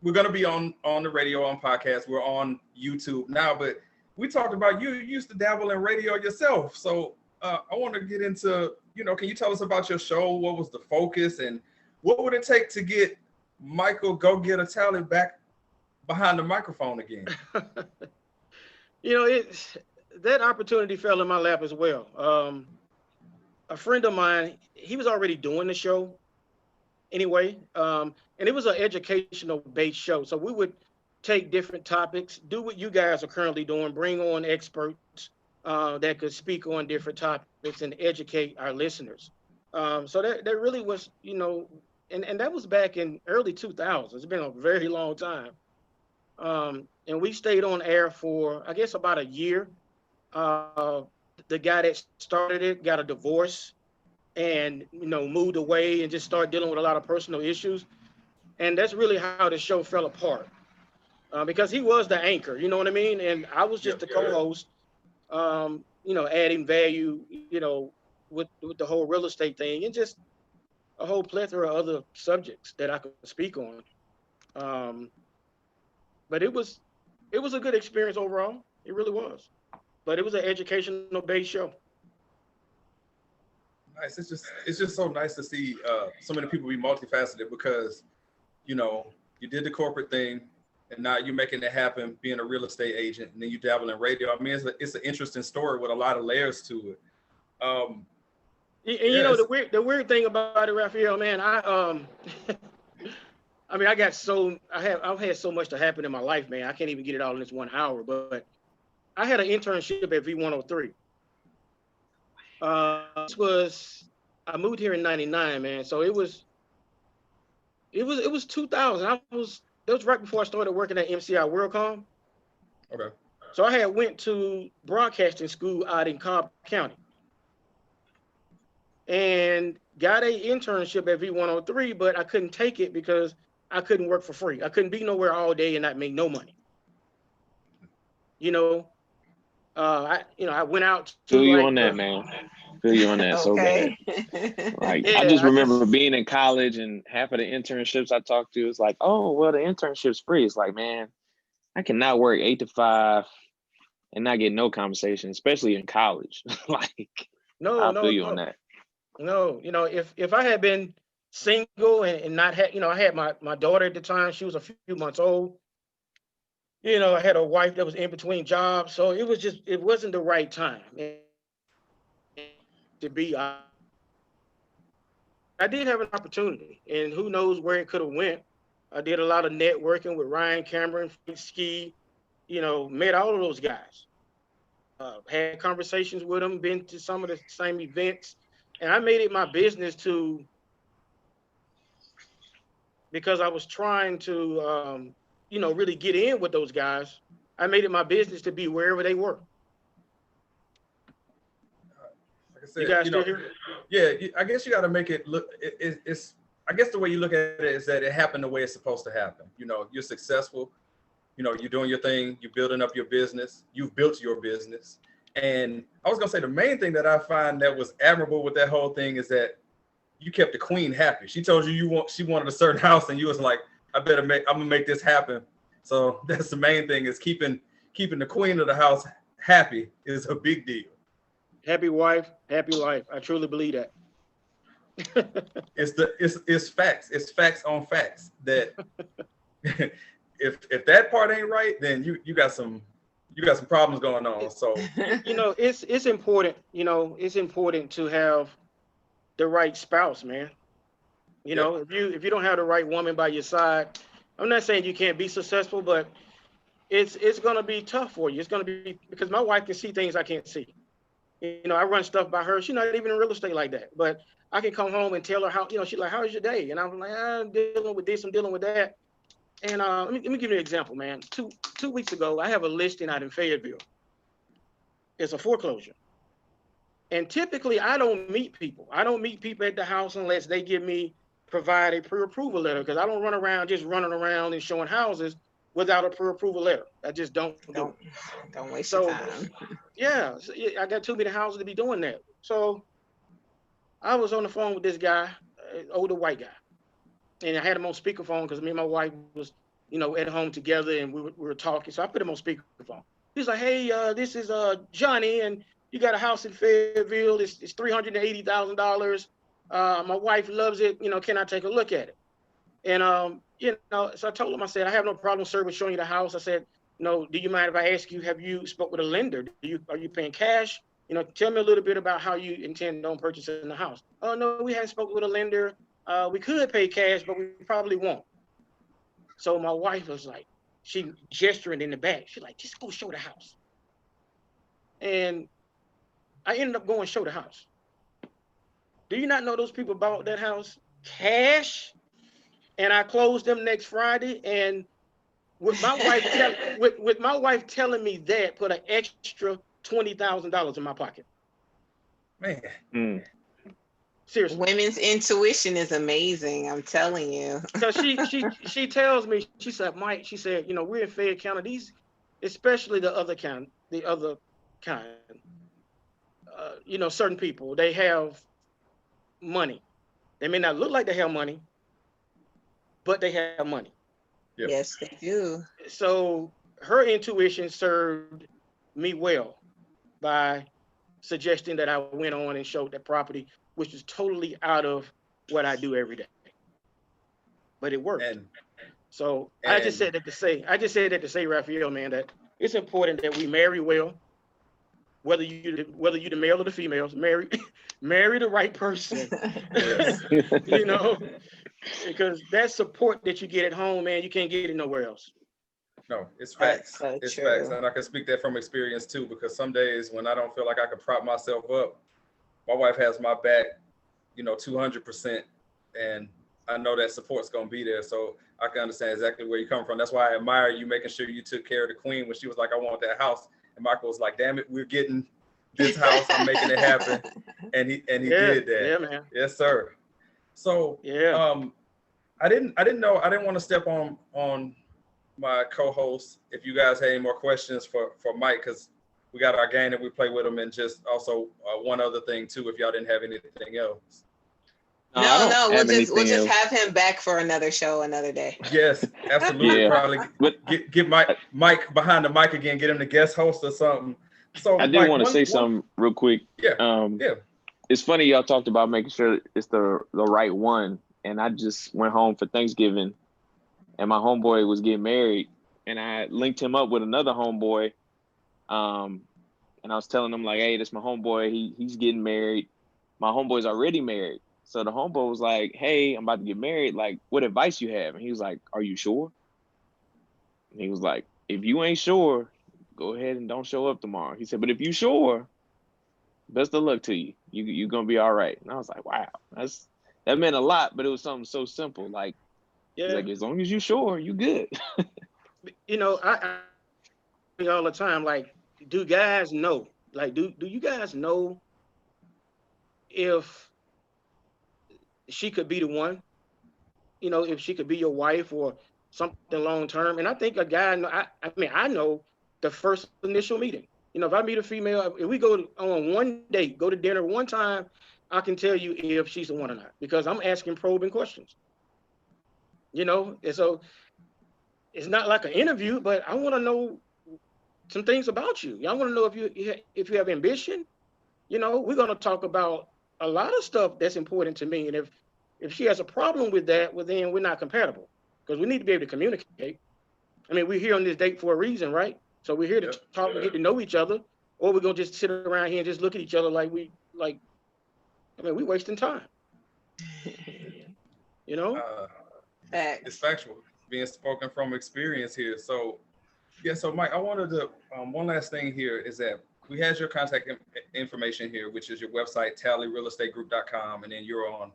going to be on the radio, on podcast. We're on YouTube now, but we talked about you used to dabble in radio yourself. So I want to get into, you know, can you tell us about your show? What was the focus, and what would it take to get Michael Go Get a Talley back behind the microphone again? You know, that opportunity fell in my lap as well. A friend of mine, he was already doing the show anyway, and it was an educational based show. So we would take different topics, do what you guys are currently doing, bring on experts that could speak on different topics and educate our listeners. So that really was, you know, and that was back in early 2000s. It's been a very long time. And we stayed on air for, I guess, about a year. The guy that started it got a divorce and, you know, moved away and just started dealing with a lot of personal issues. And that's really how the show fell apart, because he was the anchor, you know what I mean? And I was just the co-host, you know, adding value, you know, with the whole real estate thing. And just, a whole plethora of other subjects that I could speak on. But it was a good experience overall. It really was. But it was an educational based show. Nice. It's just so nice to see so many people be multifaceted because, you know, you did the corporate thing and now you're making it happen being a real estate agent, and then you dabble in radio. I mean, it's an interesting story with a lot of layers to it. And you know, the weird thing about it, Raphael, man, I mean, I've had so much to happen in my life, man. I can't even get it all in this 1 hour, but I had an internship at V103. I moved here in '99, man. So it was 2000. That was right before I started working at MCI WorldCom. Okay. So I had went to broadcasting school out in Cobb County and got a internship at V103, but I couldn't take it because I couldn't work for free. I couldn't be nowhere all day and not make no money. You know, I went out to Feel you on that, man. Feel you on that so bad. Like, Yeah, I just remember being in college and half of the internships I talked to was like, oh, well, the internship's free. It's like, man, I cannot work 8 to 5 and not get no compensation, especially in college. Like, I feel you on that. No, you know, if I had been single and not had, you know, I had my daughter at the time, she was a few months old. You know, I had a wife that was in between jobs, so it wasn't the right time to be. I did have an opportunity, and who knows where it could have went. I did a lot of networking with Ryan Cameron, Ski, you know, met all of those guys. Had conversations with them, been to some of the same events, and I made it my business because I was trying to, you know, really get in with those guys. I made it my business to be wherever they were. Like I said, you guys you know, still here? yeah, I guess you got to make it look. It's. I guess the way you look at it is that it happened the way it's supposed to happen. You know, you're successful. You know, you're doing your thing. You're building up your business. You've built your business. And I was gonna say the main thing that I find that was admirable with that whole thing is that you kept the queen happy. She told you she wanted a certain house, and you was like, I'm gonna make this happen. So that's the main thing, is keeping the queen of the house happy is a big deal. Happy wife, happy life. I truly believe that. It's facts. It's facts on facts that if that part ain't right, then you got some problems going on. So you know, it's important. You know, it's important to have the right spouse, man. You know, if you don't have the right woman by your side, I'm not saying you can't be successful, but it's gonna be tough for you. It's gonna be, because my wife can see things I can't see. You know, I run stuff by her. She's not even in real estate like that, but I can come home and tell her how, you know, she's like, how's your day? And I'm like, I'm dealing with this, I'm dealing with that. And let me give you an example, man. Two weeks ago, I have a listing out in Fayetteville. It's a foreclosure. And typically I don't meet people. I don't meet people at the house unless they provide a pre-approval letter, because I don't run around just running around and showing houses without a pre-approval letter. I just don't waste your time. Yeah, I got too many houses to be doing that. So I was on the phone with this guy, older white guy, and I had him on speakerphone because me and my wife was, you know, at home together, and we were talking. So I put him on speakerphone. He's like, hey, this is Johnny, and you got a house in Fayetteville. It's $380,000. My wife loves it. You know, can I take a look at it? And you know, so I told him, I said, I have no problem, sir, with showing you the house. I said, no, do you mind if I ask you, have you spoke with a lender? Are you paying cash? You know, tell me a little bit about how you intend on purchasing the house. Oh, no, we haven't spoken with a lender. We could pay cash, but we probably won't. So my wife was like, she gesturing in the back. She's like, just go show the house. And I ended up going show the house. Do you not know those people bought that house cash? And I closed them next Friday. And with my wife telling me that, put an extra $20,000 in my pocket. Man. Seriously. Women's intuition is amazing. I'm telling you. So she tells me, she said, Mike, she said, you know, we're in Fayette County. These, especially the other kind, you know, certain people, they have money. They may not look like they have money, but they have money. Yep. Yes, they do. So her intuition served me well by suggesting that I went on and showed that property, which is totally out of what I do every day. But it worked. So I just said that to say, Raphael, man, that it's important that we marry well, whether you the male or the females, marry the right person. You know, because that support that you get at home, man, you can't get it nowhere else. No, it's facts. So it's true. facts. And I can speak that from experience too, because some days when I don't feel like I can prop myself up, my wife has my back, 200%. And I know that support's going to be there. So I can understand exactly where you're coming from. That's why I admire you making sure you took care of the queen when she was like, I want that house. And Michael was like, damn it, we're getting this house. I'm making it happen. And he did that. Yeah, man. Yes, sir. So I didn't want to step on my co-host if you guys had any more questions for Mike, because we got our game that we play with him, and just also one other thing too, if y'all didn't have anything else. No, we'll just have him back for another show another day. Yes, absolutely. Yeah. Probably get Mike behind the mic again, get him the guest host or something. So I did want to say something real quick. Yeah. It's funny y'all talked about making sure it's the right one, and I just went home for Thanksgiving, and my homeboy was getting married, and I linked him up with another homeboy, and I was telling him like, hey, this is my homeboy. He's getting married. My homeboy's already married. So the homeboy was like, hey, I'm about to get married. Like, what advice you have? And he was like, are you sure? And he was like, if you ain't sure, go ahead and don't show up tomorrow. He said, but if you sure, best of luck to you. You're going to be all right. And I was like, wow, that meant a lot, but it was something so simple. Like, like as long as you sure, you good. I all the time, like, do guys know? Like, do you guys know if she could be the one, if she could be your wife or something long term? And I think a guy, I know the first initial meeting. If I meet a female, if we go on one date, go to dinner one time, I can tell you if she's the one or not, because I'm asking probing questions. And so it's not like an interview, but I want to know some things about you. I want to know if you have ambition. We're going to talk about a lot of stuff that's important to me. And if she has a problem with that, well, then we're not compatible, because we need to be able to communicate. I mean, we're here on this date for a reason, right? So we're here to talk and get to know each other, or we're going to just sit around here and just look at each other we're wasting time. It's factual, being spoken from experience here. So, so Mike, I wanted to, one last thing here is that we had your contact information here, which is your website, tallyrealestategroup.com, and then you're on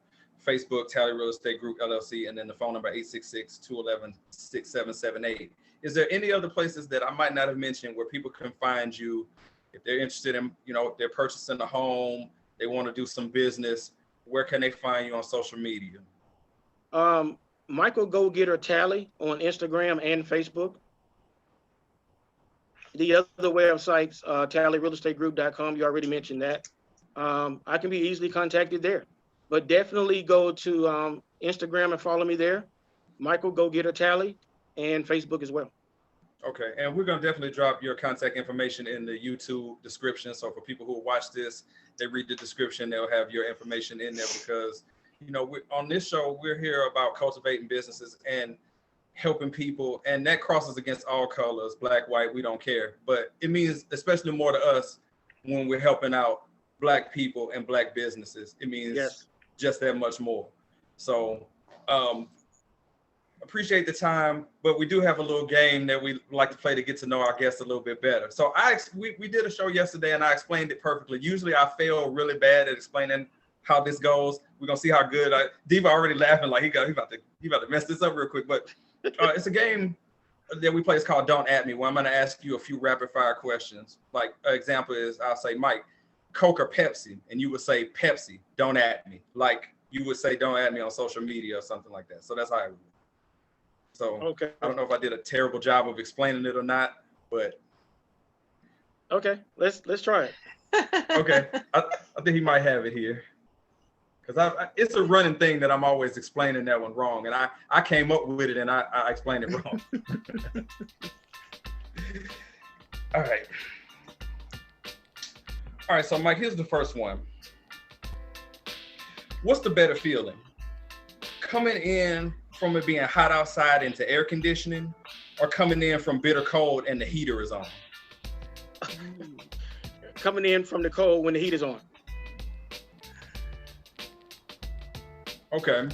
Facebook, Tally Real Estate Group, LLC, and then the phone number 866-211-6778. Is there any other places that I might not have mentioned where people can find you if they're interested in, they're purchasing a home, they want to do some business? Where can they find you on social media? Michael Go-Getter Tally on Instagram and Facebook. The other websites, tallyrealestategroup.com, you already mentioned that. I can be easily contacted there, but definitely go to Instagram and follow me there, Michael Go-Getter Tally, and Facebook as well. Okay, and we're going to definitely drop your contact information in the YouTube description. So for people who watch this, they read the description, they'll have your information in there, because, on this show, we're here about cultivating businesses and helping people, and that crosses against all colors, black, white, we don't care. But it means especially more to us when we're helping out Black people and Black businesses. It means just that much more. So appreciate the time, but we do have a little game that we like to play to get to know our guests a little bit better. So we did a show yesterday and I explained it perfectly. Usually I fail really bad at explaining how this goes. We're gonna see how good Diva already laughing like he about to mess this up real quick, but it's a game that we play. It's called Don't At Me, where I'm going to ask you a few rapid fire questions. Like an example is, I'll say, Mike, Coke or Pepsi? And you would say Pepsi, don't at me. Like you would say, don't at me on social media or something like that. So that's how I would. So okay. I don't know if I did a terrible job of explaining it or not, but. Okay, let's try it. Okay, I think he might have it here. Because it's a running thing that I'm always explaining that one wrong, and I came up with it and I explained it wrong. All right, so Mike, here's the first one. What's the better feeling? Coming in from it being hot outside into air conditioning, or coming in from bitter cold and the heater is on? Coming in from the cold when the heat is on. Okay.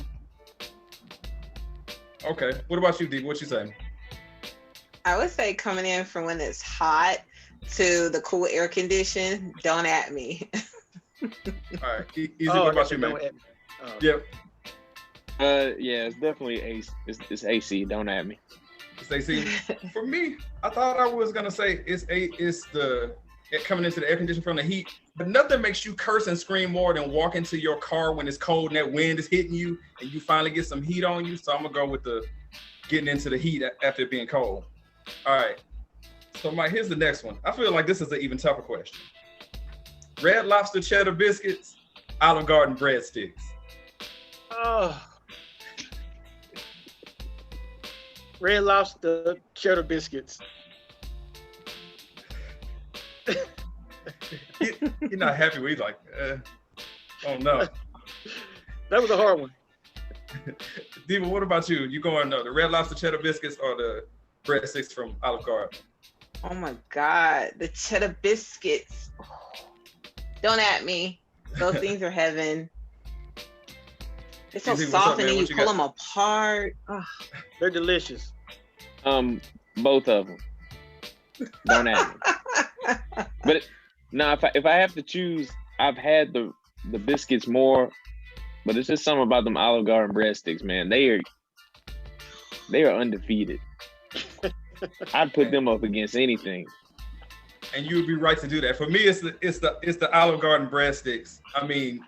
What about you, Diva? What you saying? I would say coming in from when it's hot to the cool air condition. Don't at me. All right. Easy. What about you, man? Yep. Yeah, it's definitely AC. It's AC. Don't at me. It's AC. For me, I thought I was gonna say it's coming into the air conditioning from the heat, but nothing makes you curse and scream more than walk into your car when it's cold and that wind is hitting you and you finally get some heat on you. So I'm gonna go with the getting into the heat after it being cold. All right. So Mike, here's the next one. I feel like this is an even tougher question. Red Lobster cheddar biscuits, Olive Garden breadsticks. Oh. Red Lobster cheddar biscuits. You're not happy with it. Like, oh no. That was a hard one. Diva, what about you? You going the Red Lobster cheddar biscuits or the breadsticks from Olive Garden? Oh my God, the cheddar biscuits. Don't at me. Those things are heaven. It's so soft and then you pull them apart. Oh. They're delicious. Both of them. Don't at me. But if I have to choose, I've had the biscuits more, but it's just something about them Olive Garden breadsticks, man. They are undefeated. I'd put them up against anything. And you would be right to do that. For me, it's the Olive Garden breadsticks. I mean,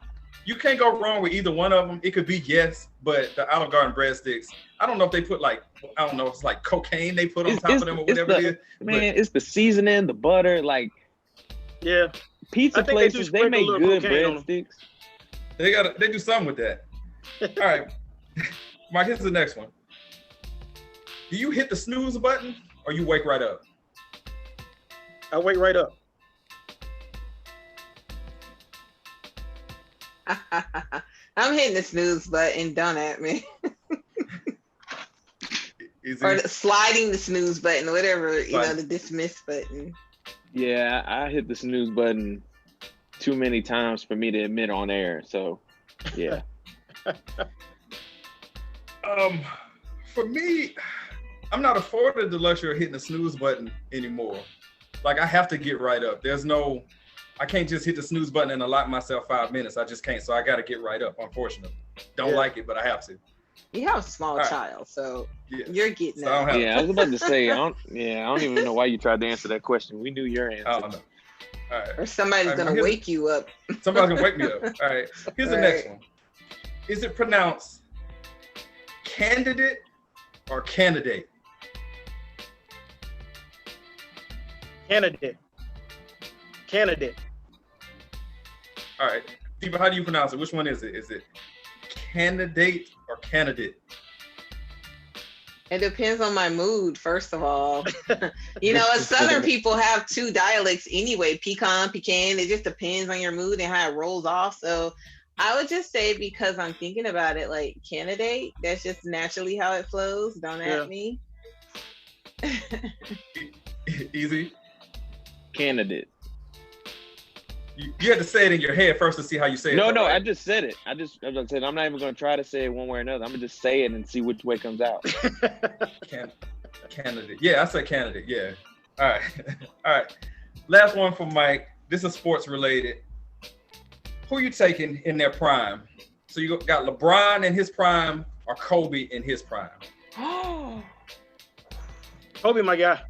you can't go wrong with either one of them. It could be yes, but the Olive Garden breadsticks, I don't know if they put it's like cocaine they put on top of them or whatever it is. Man, it's the seasoning, the butter, like. Yeah. Pizza places, they make good breadsticks. They do something with that. All right. Mike, here's the next one. Do you hit the snooze button or you wake right up? I wake right up. I'm hitting the snooze button. Don't at me. Or sliding the snooze button, whatever, the dismiss button. Yeah, I hit the snooze button too many times for me to admit on air. So, yeah. For me, I'm not afforded the luxury of hitting the snooze button anymore. Like, I have to get right up. I can't just hit the snooze button and allot myself 5 minutes. I just can't. So I got to get right up, unfortunately. Don't like it, but I have to. You have a small child, so you're getting that. I was about to say, I don't even know why you tried to answer that question. We knew your answer. I don't know. All right. Or somebody's going to wake you up. Somebody's going to wake me up. All right. Here's the next one. Is it pronounced candidate or candidate? Candidate. All right. Diva, how do you pronounce it? Which one is it? Is it candidate or candidate? It depends on my mood, first of all. Southern people have two dialects anyway, pecan. It just depends on your mood and how it rolls off. So I would just say, because I'm thinking about it, like candidate, that's just naturally how it flows. Don't at me. Easy. Candidate. You had to say it in your head first to see how you say it. No, right? I just said it. I said I'm not even going to try to say it one way or another. I'm going to just say it and see which way comes out. Candidate. Yeah, I said candidate. Yeah. All right. All right. Last one for Mike. This is sports related. Who you taking in their prime? So you got LeBron in his prime or Kobe in his prime? Kobe, my guy.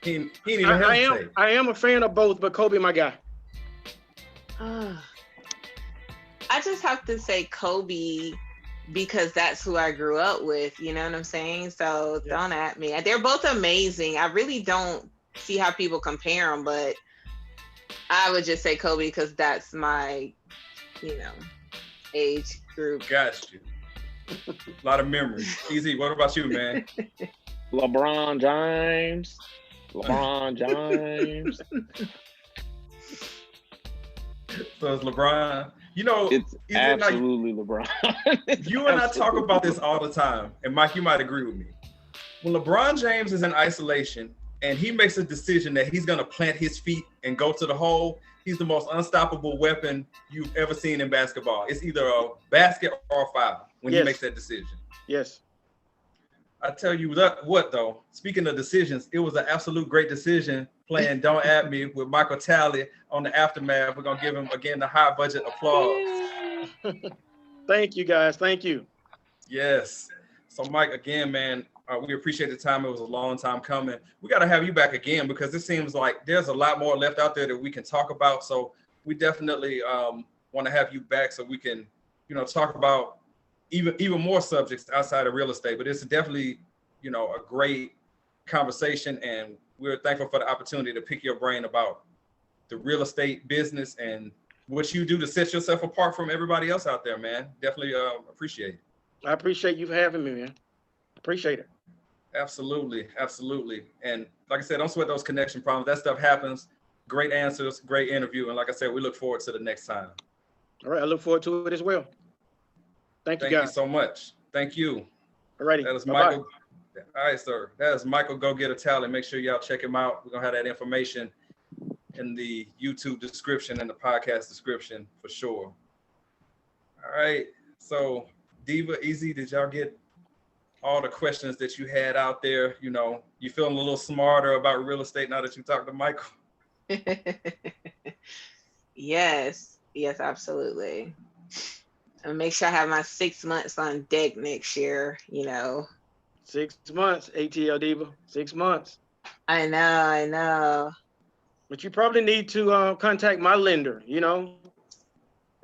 He ain't even I am a fan of both, but Kobe, my guy. I just have to say Kobe because that's who I grew up with. You know what I'm saying? So don't at me. They're both amazing. I really don't see how people compare them, but I would just say Kobe because that's my age group. Got you. A lot of memories. Easy. What about you, man? LeBron James. LeBron James. So it's LeBron. It's absolutely LeBron. You and I talk about this all the time, and Mike, you might agree with me. When LeBron James is in isolation and he makes a decision that he's going to plant his feet and go to the hole, he's the most unstoppable weapon you've ever seen in basketball. It's either a basket or a foul when he makes that decision. Yes. I tell you what, though, speaking of decisions, it was an absolute great decision playing Don't At Me with Michael Talley on the Aftermath. We're going to give him, again, the high budget applause. Thank you, guys. Thank you. Yes. So, Mike, again, man, we appreciate the time. It was a long time coming. We got to have you back again because it seems like there's a lot more left out there that we can talk about. So we definitely want to have you back so we can, talk about even more subjects outside of real estate. But it's definitely, a great conversation, and we're thankful for the opportunity to pick your brain about the real estate business and what you do to set yourself apart from everybody else out there, man. Definitely appreciate it. I appreciate you for having me, man. Appreciate it. Absolutely. And like I said, don't sweat those connection problems. That stuff happens. Great answers, great interview. And like I said, we look forward to the next time. All right. I look forward to it as well. Thank you, guys. Thank you so much. Thank you. All righty. That is Michael. All right, sir. That is Michael Go Get a Tally. Make sure y'all check him out. We're going to have that information in the YouTube description and the podcast description for sure. All right. So, Diva, Easy, did y'all get all the questions that you had out there? You feeling a little smarter about real estate now that you talked to Michael? Yes, absolutely. And make sure I have my 6 months on deck next year, 6 months, ATL Diva, 6 months. I know. But you probably need to contact my lender,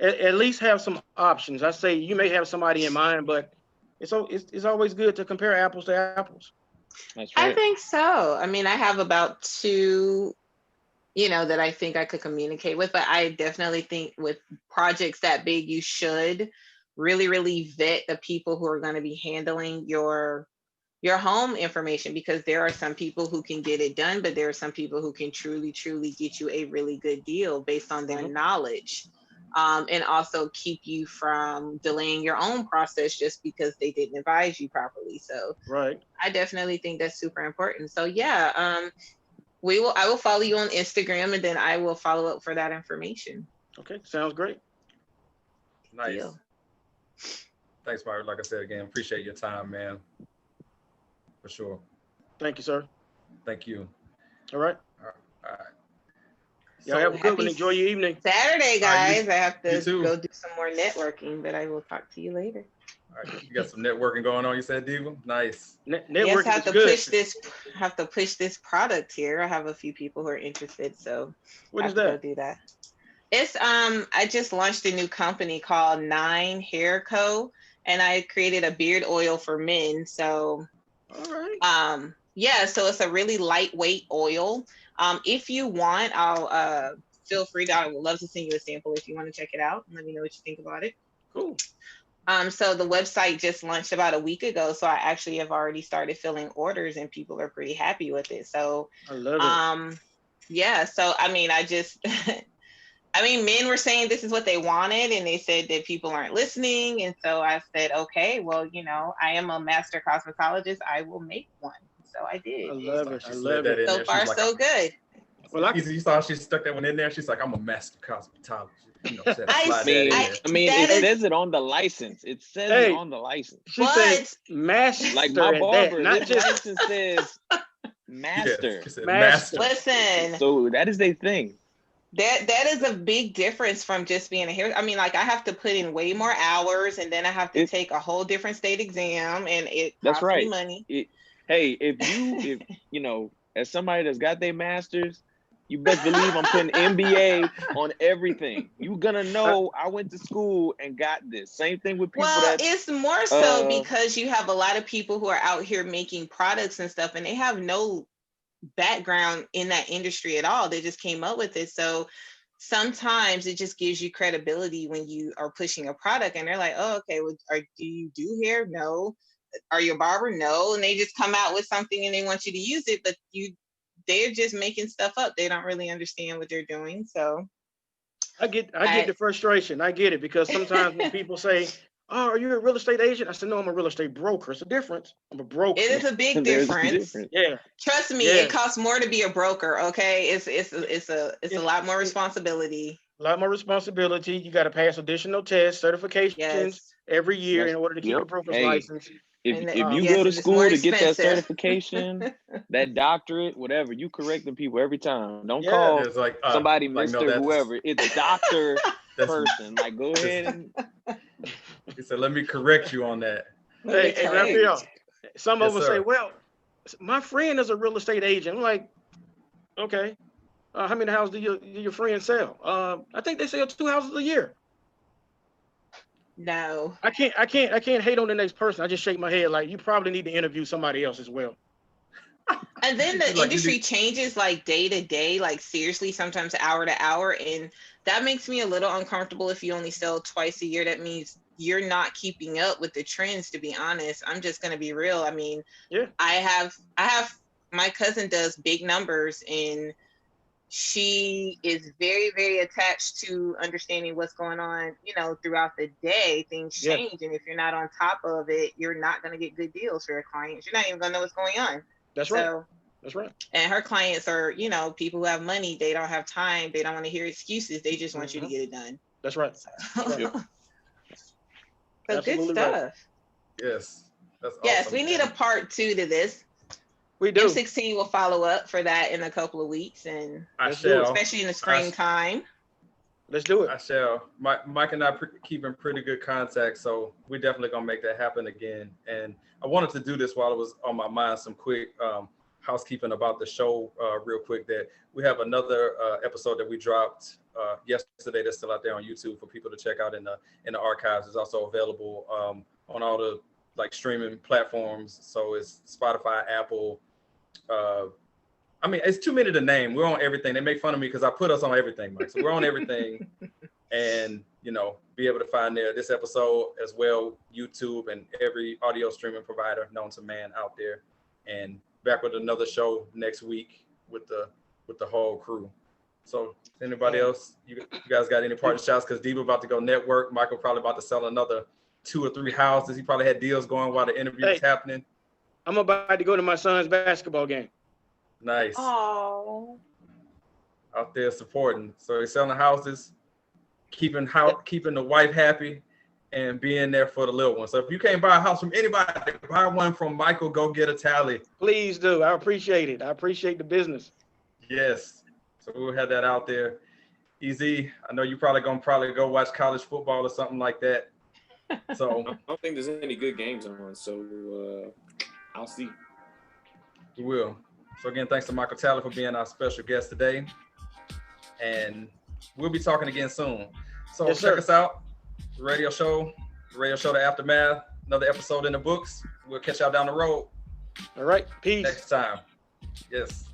at least have some options. I say you may have somebody in mind, but it's always good to compare apples to apples. That's right. I think so. I mean, I have about 2, that I think I could communicate with, but I definitely think with projects that big, you should really, really vet the people who are going to be handling your home information, because there are some people who can get it done, but there are some people who can truly, truly get you a really good deal based on their knowledge. And also keep you from delaying your own process just because they didn't advise you properly. So right. I definitely think that's super important. So yeah, I will follow you on Instagram, and then I will follow up for that information. Okay, sounds great. Nice. Deal. Thanks, Mark. Like I said, again, appreciate your time, man. For sure. Thank you, sir. Thank you. All right. All right. Y'all have a good one. Enjoy your evening. Saturday, guys. I have to too. go do some more networking, but I will talk to you later. All right. You got some networking going on, you said, Diva? Nice. Networking yes, have to push this product here. I have a few people who are interested, so what is I have that? to go do that. It's I just launched a new company called 9 Hair Co, and I created a beard oil for men. So all right. Yeah, so it's a really lightweight oil. If you want, I'll feel free to, I would love to send you a sample if you want to check it out and let me know what you think about it. Cool. So the website just launched about a week ago, so I actually have already started filling orders and people are pretty happy with it. So I love it. Yeah, so I mean, men were saying this is what they wanted, and they said that people aren't listening. And so I said, okay, well, I am a master cosmetologist. I will make one. So I did. I love it. So far, so good. Well, you saw she stuck that one in there. She's like, I'm a master cosmetologist. It says it on the license. It says it on the license. She said master. Like my barber, not this just license says master. Yes, master. Listen. So that is their thing. That is a big difference from just being a hair. I mean, like I have to put in way more hours, and then I have to take a whole different state exam, and it costs me money. If as somebody that's got their masters, you best believe I'm putting MBA on everything. You're gonna know I went to school and got this. Same thing with people. Well, it's more so because you have a lot of people who are out here making products and stuff, and they have no background in that industry at all. They just came up with it. So sometimes it just gives you credibility when you are pushing a product and they're like, oh, okay, well, do you do hair? No. Are you a barber? No. And they just come out with something and they want you to use it, but they're just making stuff up. They don't really understand what they're doing. So I get the frustration. I get it, because sometimes when people say, oh, are you a real estate agent? I said, no, I'm a real estate broker. It's a difference. I'm a broker. It is a big difference. Yeah. Trust me, it costs more to be a broker. Okay. It's a lot more responsibility. A lot more responsibility. You got to pass additional tests, certifications every year in order to keep your broker's license. If you go to school to get that certification, that doctorate, whatever, you correcting people every time. Don't call somebody Mr. Whoever. It's Dr. person. Like, go ahead and. He said, let me correct you on that. Hey, Raphael, some of us say, well, my friend is a real estate agent. I'm like, okay. How many houses do your friend sell? I think they sell 2 houses a year. No. I can't hate on the next person. I just shake my head like, you probably need to interview somebody else as well. And then the industry changes like day to day, like seriously, sometimes hour to hour. And that makes me a little uncomfortable. If you only sell twice a year, that means you're not keeping up with the trends, to be honest. I'm just going to be real. I mean, I have my cousin does big numbers, and she is very, very attached to understanding what's going on, throughout the day. Things change. And if you're not on top of it, you're not going to get good deals for your clients. You're not even going to know what's going on. That's right. That's right. And her clients are, people who have money. They don't have time. They don't want to hear excuses. They just want you to get it done. That's right. So good stuff. Right. Yes. That's awesome. Yes, we need a part 2 to this. We do. M16 will follow up for that in a couple of weeks, and especially in the springtime. Let's do it. I shall. Mike and I keep in pretty good contact, so we're definitely gonna make that happen again. And I wanted to do this while it was on my mind. Some quick housekeeping about the show, real quick. That we have another episode that we dropped yesterday that's still out there on YouTube for people to check out in the archives. It's also available on all the streaming platforms. So it's Spotify, Apple. It's too many to name. We're on everything. They make fun of me because I put us on everything, Mike. So we're on everything, and be able to find this episode as well, YouTube and every audio streaming provider known to man out there. And back with another show next week with the whole crew. So anybody else, you guys got any parting shots? Because Diva about to go network. Michael probably about to sell another 2 or 3 houses. He probably had deals going while the interview was happening. I'm about to go to my son's basketball game. Nice. Oh. Out there supporting. So he's selling houses, keeping the wife happy, and being there for the little one. So if you can't buy a house from anybody, buy one from Michael. Go get a Talley. Please do. I appreciate it. I appreciate the business. Yes. So we'll have that out there. Easy. I know you're probably gonna go watch college football or something like that. So I don't think there's any good games on, so I'll see. We will. So again, thanks to Michael Talley for being our special guest today. And we'll be talking again soon. So check us out. The radio show, The Aftermath. Another episode in the books. We'll catch y'all down the road. All right. Peace. Next time. Yes.